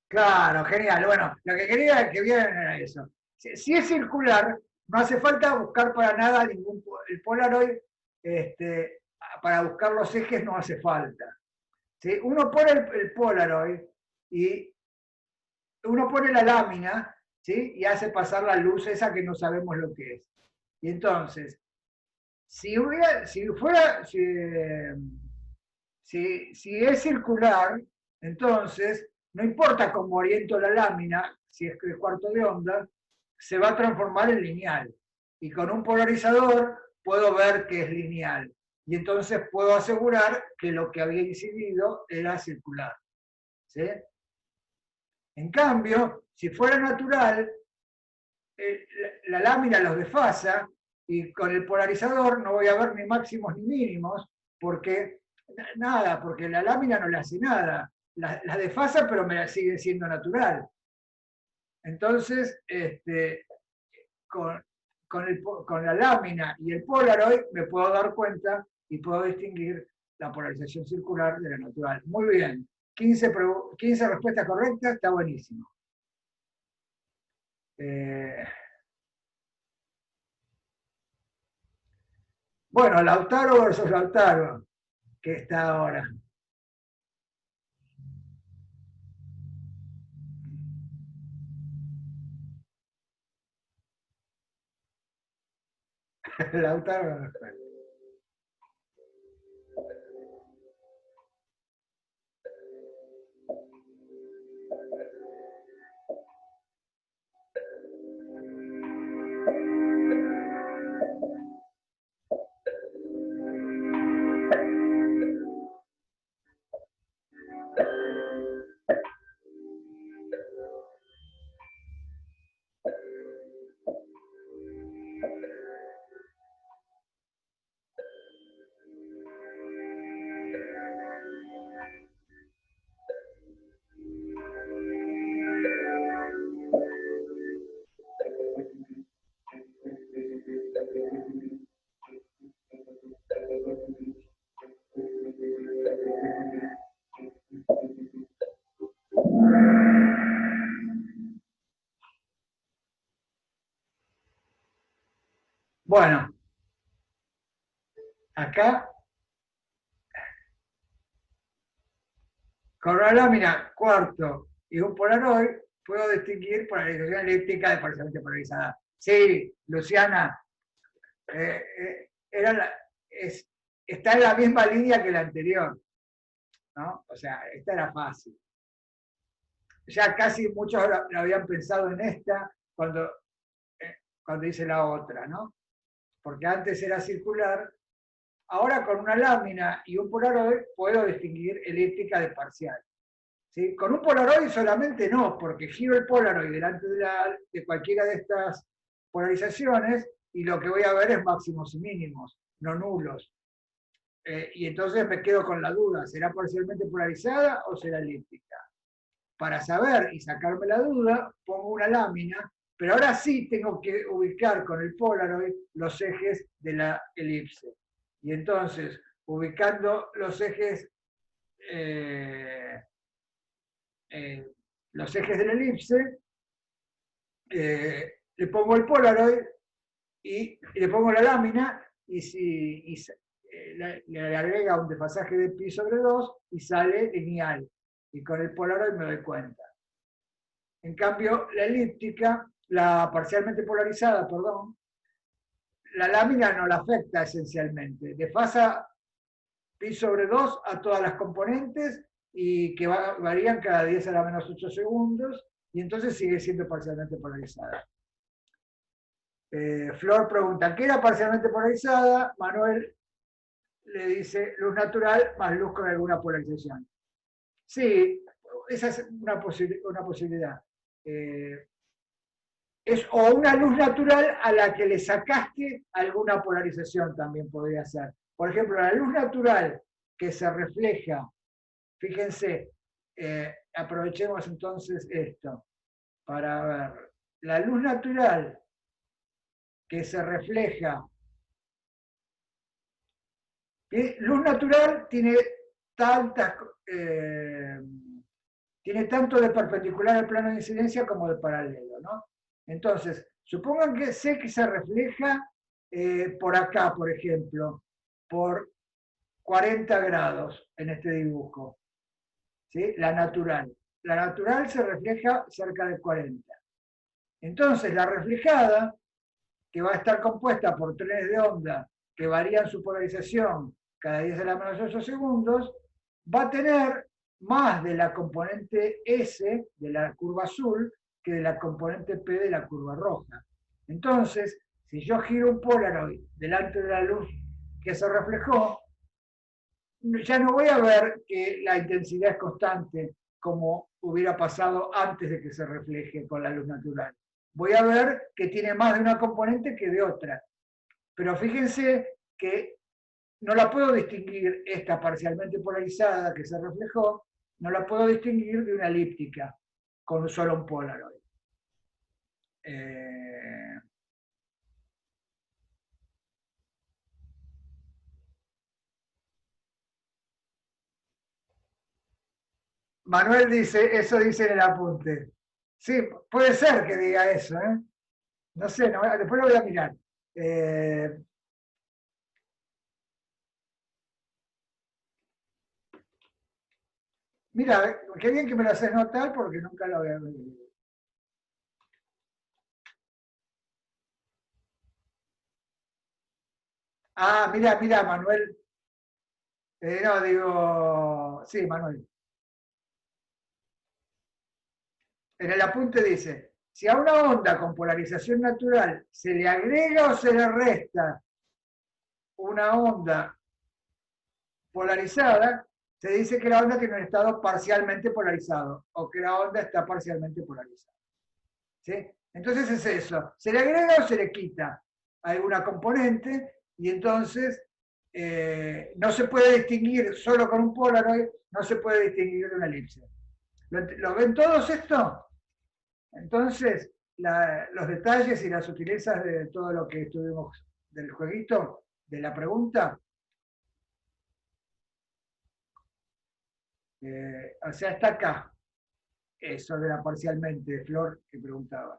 Claro, genial. Bueno, lo que quería que vieran era eso. Si es circular, no hace falta buscar para nada el Polaroid, para buscar los ejes no hace falta. ¿Sí? Uno pone el Polaroid y uno pone la lámina, ¿sí? Y hace pasar la luz esa que no sabemos lo que es. Y entonces, si es circular, entonces, no importa cómo oriento la lámina, si es de cuarto de onda, se va a transformar en lineal. Y con un polarizador puedo ver que es lineal. Y entonces puedo asegurar que lo que había incidido era circular. ¿Sí? En cambio, si fuera natural, la lámina los desfasa y con el polarizador no voy a ver ni máximos ni mínimos, porque porque la lámina no le hace nada. La desfasa, pero me la sigue siendo natural. Entonces, con la lámina y el Polaroid me puedo dar cuenta y puedo distinguir la polarización circular de la natural. Muy bien. 15 respuestas correctas, está buenísimo. Bueno, Lautaro versus Lautaro, que está ahora. Lautaro. Bueno, acá, con una lámina cuarto y un Polaroid, puedo distinguir polarización elíptica de parcialmente polarizada. Sí, Luciana, era está en la misma línea que la anterior, ¿no? O sea, esta era fácil. Ya casi muchos lo habían pensado en esta, cuando cuando hice la otra, ¿no? Porque antes era circular. Ahora con una lámina y un Polaroid puedo distinguir elíptica de parcial. ¿Sí? Con un Polaroid solamente no, porque giro el Polaroid delante de cualquiera de estas polarizaciones y lo que voy a ver es máximos y mínimos, no nulos. Y entonces me quedo con la duda, ¿será parcialmente polarizada o será elíptica? Para saber y sacarme la duda, pongo una lámina, pero ahora sí tengo que ubicar con el Polaroid los ejes de la elipse. Y entonces, ubicando los ejes de la elipse, le pongo el Polaroid y le pongo la lámina y le agrega un desfasaje de pi sobre 2 y sale lineal. Y con el Polaroid me doy cuenta. En cambio, la elíptica, la parcialmente polarizada, perdón, la lámina no la afecta esencialmente. Desfasa pi sobre 2 a todas las componentes y que varían cada 10 a la menos 8 segundos y entonces sigue siendo parcialmente polarizada. Flor pregunta, ¿qué era parcialmente polarizada? Manuel le dice luz natural más luz con alguna polarización. Sí, esa es una posibilidad. Es o una luz natural a la que le sacaste alguna polarización también podría ser. Por ejemplo, la luz natural que se refleja, fíjense, aprovechemos entonces esto para ver. La luz natural que se refleja, luz natural tiene tantas, tiene tanto de perpendicular al plano de incidencia como de paralelo, ¿no? Entonces, supongan que sé que se refleja por acá, por ejemplo, por 40 grados en este dibujo, ¿sí? La natural. La natural se refleja cerca de 40. Entonces, la reflejada, que va a estar compuesta por trenes de onda que varían su polarización cada 10 a la menos 8 segundos, va a tener más de la componente S de la curva azul que de la componente P de la curva roja. Entonces, si yo giro un Polaroid delante de la luz que se reflejó, ya no voy a ver que la intensidad es constante como hubiera pasado antes de que se refleje con la luz natural. Voy a ver que tiene más de una componente que de otra. Pero fíjense que no la puedo distinguir, esta parcialmente polarizada que se reflejó, no la puedo distinguir de una elíptica con solo un Polaroid. Manuel dice, eso dice en el apunte. Sí, puede ser que diga eso, ¿eh? No sé, no, después lo voy a mirar. Mira, qué bien que me lo haces notar porque nunca lo había visto. Ah, mira, Manuel. No, digo, sí, Manuel. En el apunte dice, si a una onda con polarización natural se le agrega o se le resta una onda polarizada, se dice que la onda tiene un estado parcialmente polarizado o que la onda está parcialmente polarizada. ¿Sí? Entonces es eso, se le agrega o se le quita alguna componente y entonces no se puede distinguir solo con un Polaroid, no se puede distinguir de una elipse. ¿Lo ven todos esto? Entonces, los detalles y las sutilezas de todo lo que estuvimos del jueguito, de la pregunta, o sea, está acá, eso de la parcialmente, Flor, que preguntaba.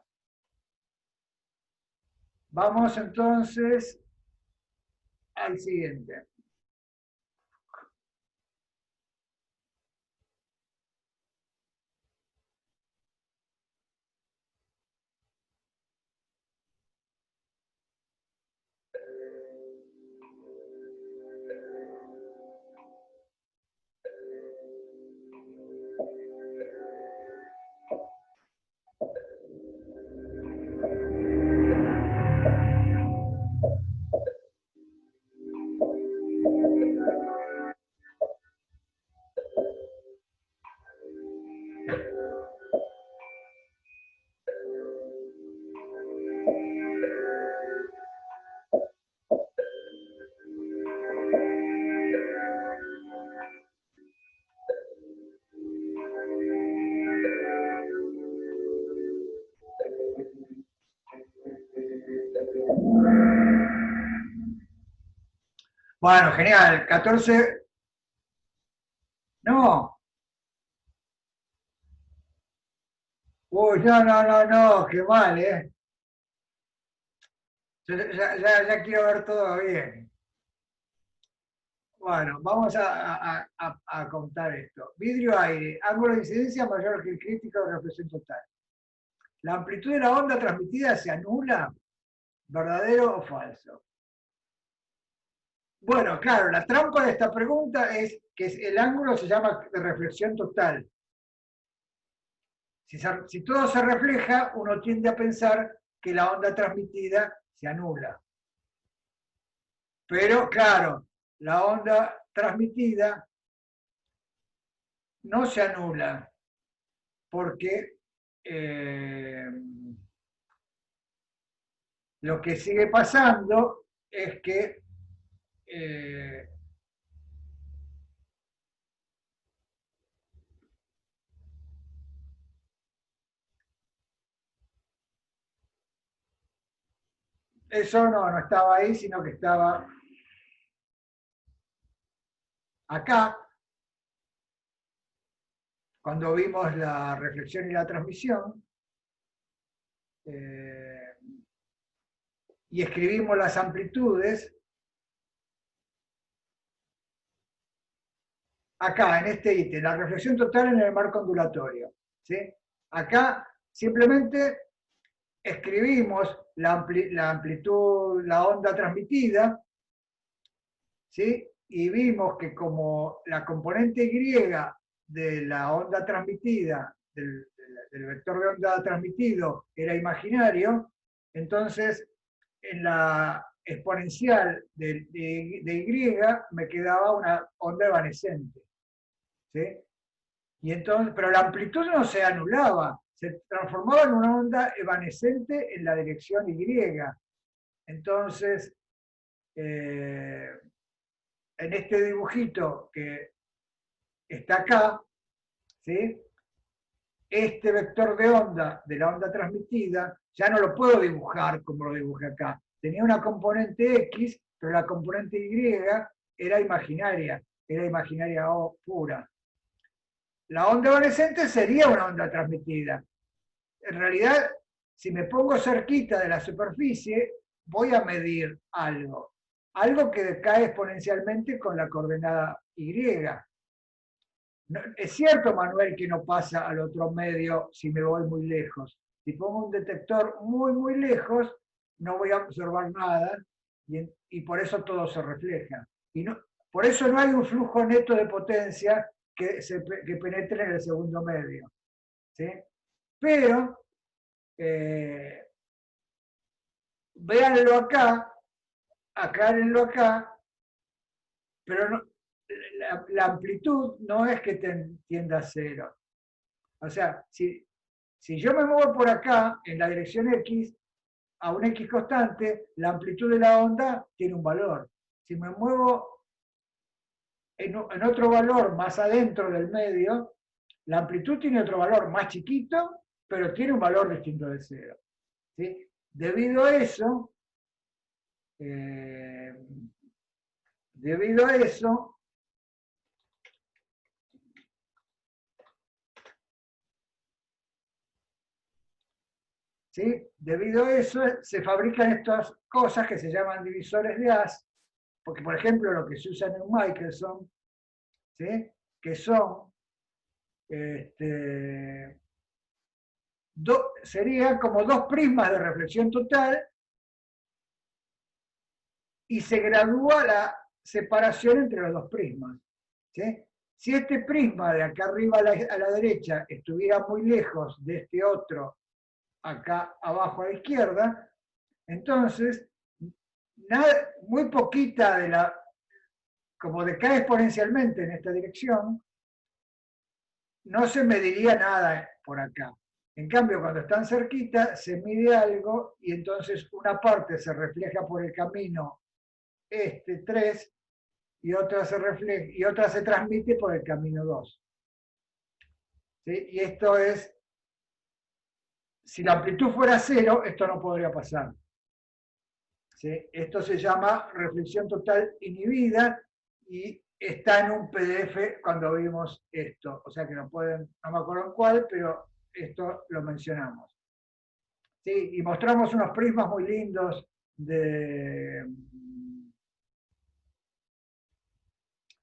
Vamos entonces al siguiente. Bueno, genial. 14. No. Uy, no, no, no, no, qué mal, ¿eh? Ya quiero ver todo bien. Bueno, vamos a contar esto. Vidrio aire, ángulo de incidencia mayor que el crítico de reflexión total. La amplitud de la onda transmitida se anula, ¿verdadero o falso? Bueno, claro, la trampa de esta pregunta es que el ángulo se llama de reflexión total. Si todo se refleja, uno tiende a pensar que la onda transmitida se anula. Pero claro, la onda transmitida no se anula porque lo que sigue pasando es que eh, eso no estaba ahí, sino que estaba acá, cuando vimos la reflexión y la transmisión, eh, y escribimos las amplitudes, acá en este ítem, la reflexión total en el marco ondulatorio. ¿Sí? Acá simplemente escribimos la amplitud, la onda transmitida, ¿sí? Y vimos que como la componente Y de la onda transmitida, del vector de onda transmitido, era imaginario, entonces en la exponencial de Y me quedaba una onda evanescente. ¿Sí? Y entonces, pero la amplitud no se anulaba, se transformaba en una onda evanescente en la dirección Y. Entonces, eh, en este dibujito que está acá, ¿sí? Este vector de onda, de la onda transmitida, ya no lo puedo dibujar como lo dibujé acá. Tenía una componente X, pero la componente Y era imaginaria pura. La onda evanescente sería una onda transmitida. En realidad, si me pongo cerquita de la superficie, voy a medir algo. Algo que decae exponencialmente con la coordenada Y. No, es cierto, Manuel, que no pasa al otro medio si me voy muy lejos. Si pongo un detector muy, muy lejos, no voy a observar nada y por eso todo se refleja. Y no, por eso no hay un flujo neto de potencia que penetre en el segundo medio. ¿Sí? Pero, véanlo acá, aclárenlo acá, pero no, la amplitud no es que tienda a cero. O sea, si yo me muevo por acá, en la dirección X, a un X constante, la amplitud de la onda tiene un valor. Si me muevo en otro valor más adentro del medio, la amplitud tiene otro valor más chiquito, pero tiene un valor distinto de cero. ¿Sí? Debido a eso, eh, debido a eso, ¿sí? Debido a eso se fabrican estas cosas que se llaman divisores de Haz, porque por ejemplo lo que se usa en un Michelson, ¿sí? Que son, este, serían como dos prismas de reflexión total y se gradúa la separación entre los dos prismas. ¿Sí? Si este prisma de acá arriba a la derecha estuviera muy lejos de este otro acá abajo a la izquierda, entonces muy poquita de la, como decae exponencialmente en esta dirección, no se mediría nada por acá. En cambio, cuando están cerquita, se mide algo y entonces una parte se refleja por el camino este 3 y otra se refleja y otra se transmite por el camino 2. ¿Sí? Y esto es, si la amplitud fuera cero, esto no podría pasar. ¿sí? Esto se llama reflexión total inhibida y está en un PDF cuando vimos esto. O sea que no me acuerdo en cuál, pero esto lo mencionamos. ¿Sí? Y mostramos unos prismas muy lindos de...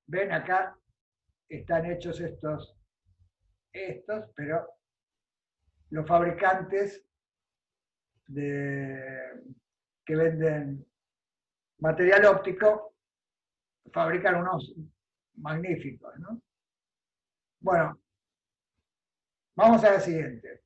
Ven acá, están hechos estos, pero los fabricantes que venden material óptico fabrican unos magníficos, ¿no? Bueno, vamos a la siguiente.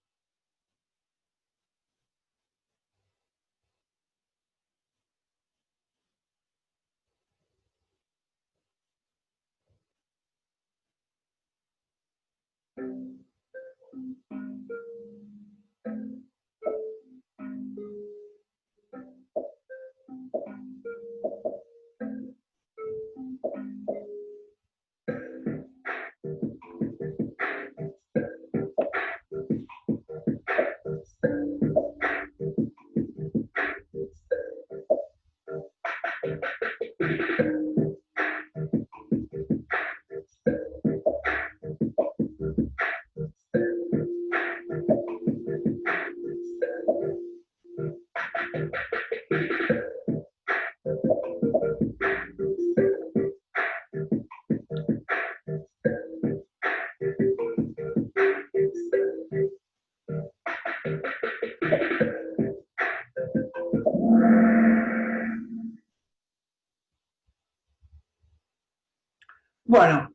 Bueno,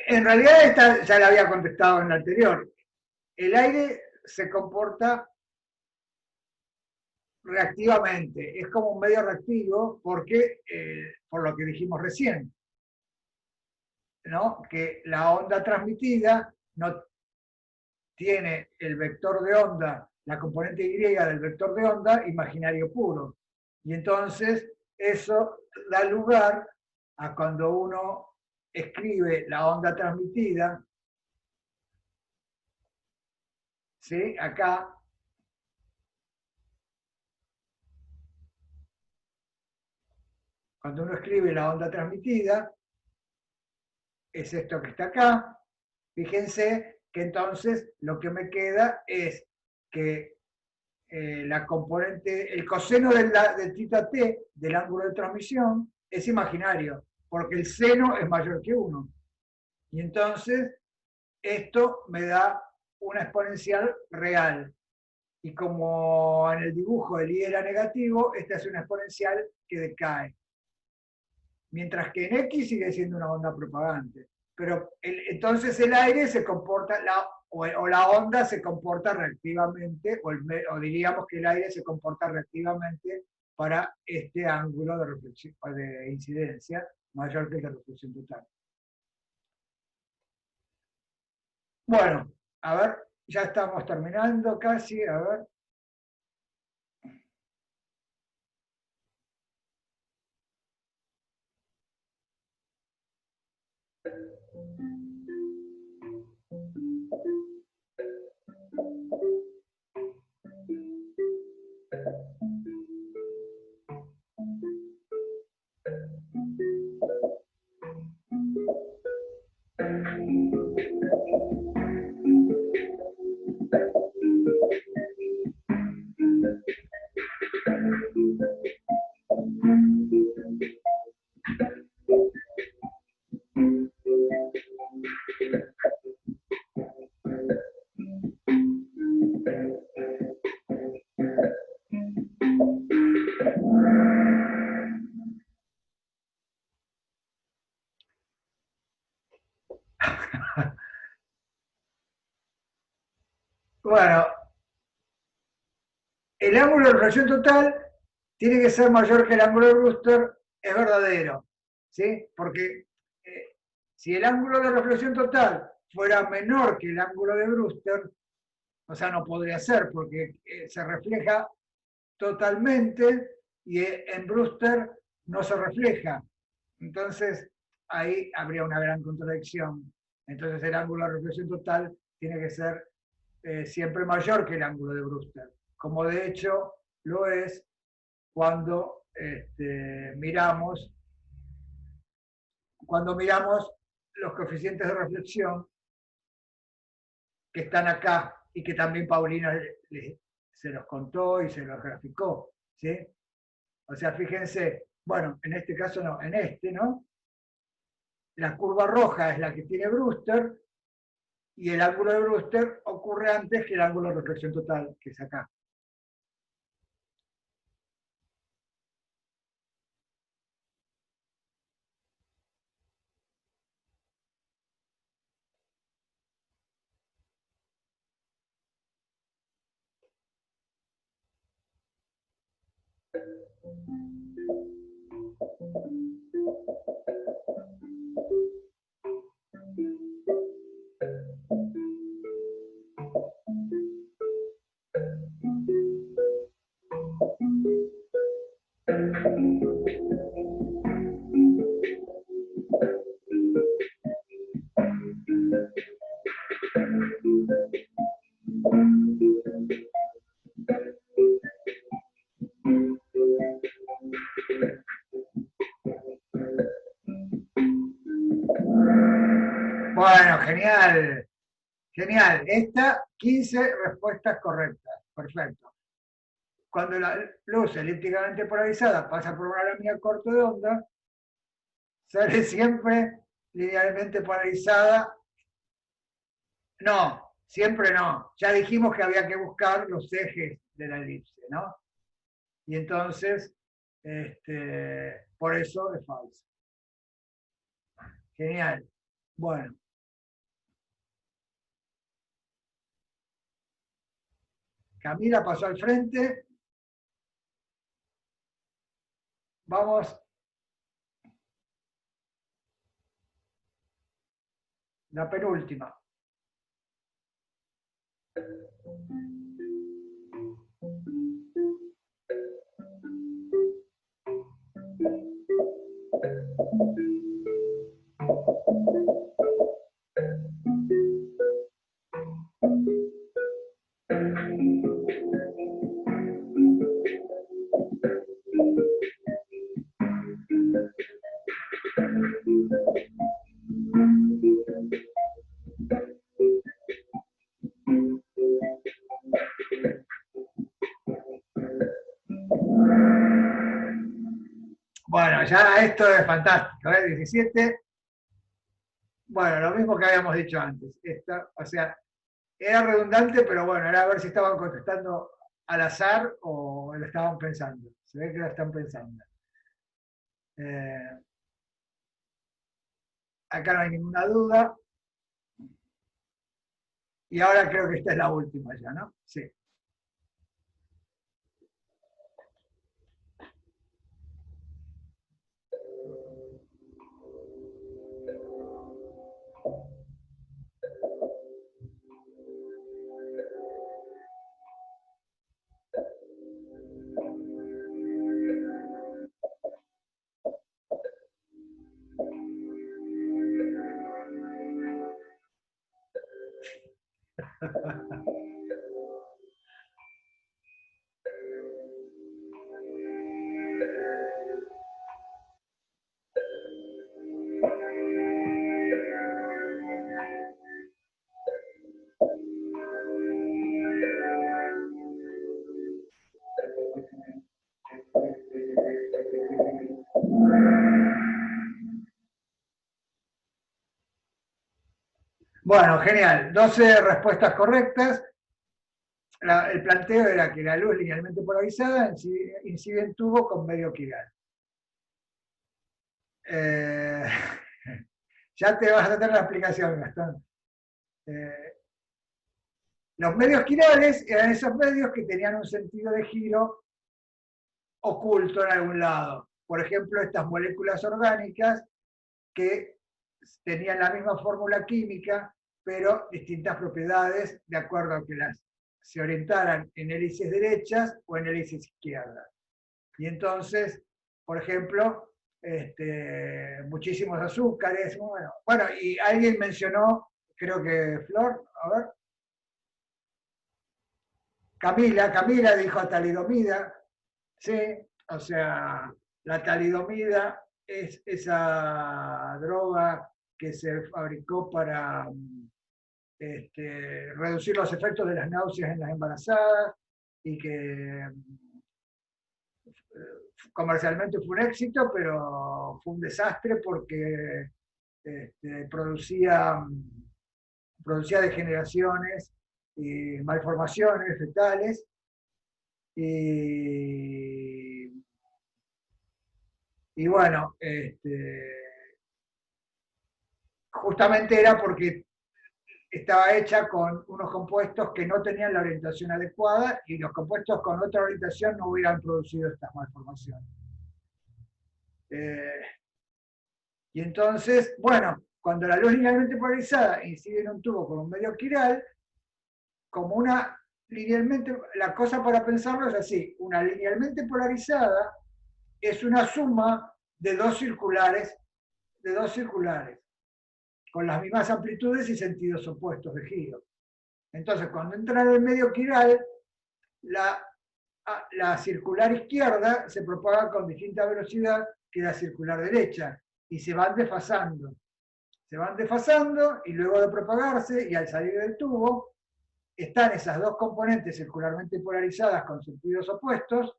en realidad esta ya la había contestado en la anterior. El aire se comporta reactivamente, es como un medio reactivo porque, por lo que dijimos recién, ¿no? Que la onda transmitida no tiene el vector de onda, la componente Y del vector de onda imaginario puro. Y entonces eso da lugar a cuando uno escribe la onda transmitida, ¿sí? Acá, cuando uno escribe la onda transmitida, es esto que está acá. Fíjense que entonces lo que me queda es que la componente, el coseno de θ t del ángulo de transmisión es imaginario, porque el seno es mayor que 1. Y entonces esto me da una exponencial real. Y como en el dibujo el I era negativo, esta es una exponencial que decae. Mientras que en X sigue siendo una onda propagante. Pero entonces el aire se comporta, o la onda se comporta reactivamente, o diríamos que el aire se comporta reactivamente para este ángulo de, reflexión, de incidencia mayor que el de reflexión total. Bueno, a ver, ya estamos terminando casi, a ver. Bueno, el ángulo de reflexión total tiene que ser mayor que el ángulo de Brewster, es verdadero, ¿sí? Porque si el ángulo de reflexión total fuera menor que el ángulo de Brewster, o sea, no podría ser, porque se refleja totalmente y en Brewster no se refleja. Entonces, ahí habría una gran contradicción. Entonces, el ángulo de reflexión total tiene que ser siempre mayor que el ángulo de Brewster, como de hecho lo es cuando miramos los coeficientes de reflexión que están acá y que también Paulina se los contó y se los graficó, ¿sí? O sea, fíjense, bueno, en este caso no, en este, ¿no? La curva roja es la que tiene Brewster y el ángulo de Brewster ocurre antes que el ángulo de reflexión total, que es acá. Bueno, genial. Genial. Esta, 15 respuestas correctas. Perfecto. Cuando la luz elípticamente polarizada pasa por una lámina corto de onda, sale siempre linealmente polarizada. No, siempre no. Ya dijimos que había que buscar los ejes de la elipse, ¿no? Y entonces, por eso es falso. Genial. Bueno. Camila pasó al frente. Vamos. La penúltima. Bueno, ya esto es fantástico, ¿eh? 17. Bueno, lo mismo que habíamos dicho antes. O sea, era redundante, pero bueno, era a ver si estaban contestando al azar o lo estaban pensando. Se ve que lo están pensando. Acá no hay ninguna duda. Y ahora creo que esta es la última ya, ¿no? Sí. Bueno, genial. 12 respuestas correctas. El planteo era que la luz linealmente polarizada incide en tubo con medio quiral. Ya te vas a tener la explicación, Gastón. Los medios quirales eran esos medios que tenían un sentido de giro oculto en algún lado. Por ejemplo, estas moléculas orgánicas que tenían la misma fórmula química, pero distintas propiedades de acuerdo a que se orientaran en hélices derechas o en hélices izquierdas. Y entonces, por ejemplo, muchísimos azúcares. Bueno, y alguien mencionó, creo que Flor, a ver. Camila dijo talidomida. Sí, O sea, la talidomida es esa droga que se fabricó para reducir los efectos de las náuseas en las embarazadas y que comercialmente fue un éxito, pero fue un desastre porque producía degeneraciones y malformaciones fetales y, y bueno, justamente era porque estaba hecha con unos compuestos que no tenían la orientación adecuada y los compuestos con otra orientación no hubieran producido estas malformaciones. Y entonces, bueno, cuando la luz linealmente polarizada incide en un tubo con un medio quiral, como una linealmente, la cosa para pensarlo es así, una linealmente polarizada es una suma de dos circulares, con las mismas amplitudes y sentidos opuestos de giro. Entonces, cuando entra en el medio quiral, la circular izquierda se propaga con distinta velocidad que la circular derecha y se van desfasando. Se van desfasando y luego de propagarse y al salir del tubo, están esas dos componentes circularmente polarizadas con sentidos opuestos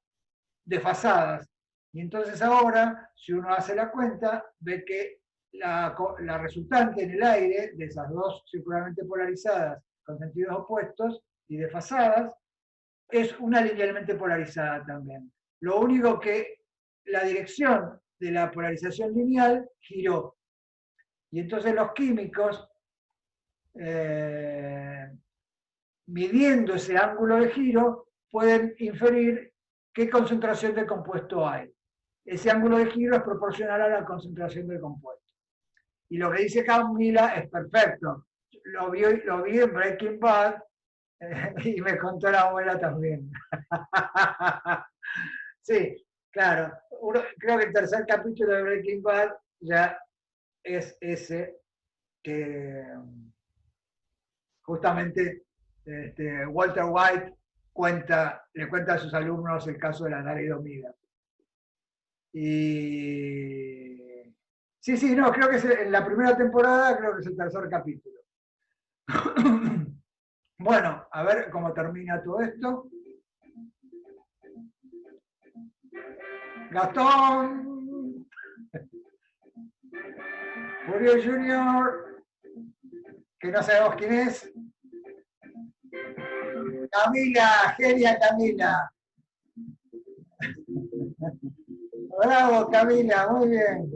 desfasadas. Y entonces ahora, si uno hace la cuenta, ve que la resultante en el aire de esas dos circularmente polarizadas con sentidos opuestos y desfasadas es una linealmente polarizada también. Lo único que la dirección de la polarización lineal giró. Y entonces los químicos, midiendo ese ángulo de giro, pueden inferir qué concentración de compuesto hay. Ese ángulo de giro es proporcional a la concentración del compuesto. Y lo que dice Camila es perfecto. Lo vi en Breaking Bad y me contó la abuela también. Sí, claro. Creo que el tercer capítulo de Breaking Bad ya es ese que justamente Walter White le cuenta a sus alumnos el caso de la talidomida. Y sí, no, creo que es en la primera temporada, creo que es el tercer capítulo. Bueno, a ver cómo termina todo esto. Gastón, Julio Junior, que no sabemos quién es. Camila, genia Camila. Bravo, Camila, muy bien.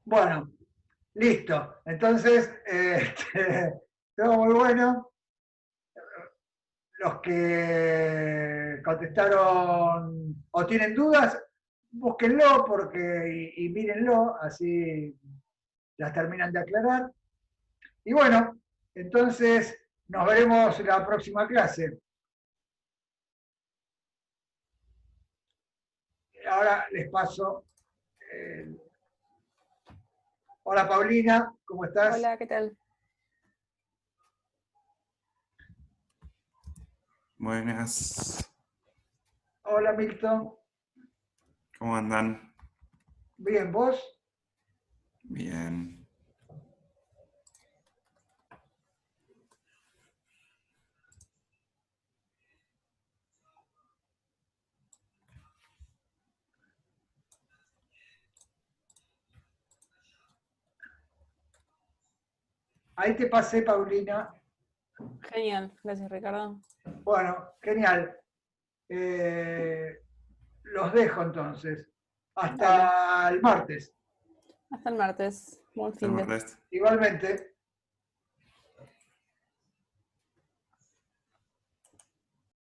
Bueno, listo. Entonces, todo muy bueno. Los que contestaron o tienen dudas, búsquenlo y mírenlo, así las terminan de aclarar. Y bueno, entonces nos veremos en la próxima clase. Ahora les paso. Hola Paulina, ¿cómo estás? Hola, ¿qué tal? Buenas. Hola Milton. ¿Cómo andan? Bien, ¿vos? Bien. Ahí te pasé, Paulina. Genial, gracias Ricardo. Bueno, genial. Los dejo entonces. Hasta el martes. Hasta el martes. Buen fin de. Igualmente.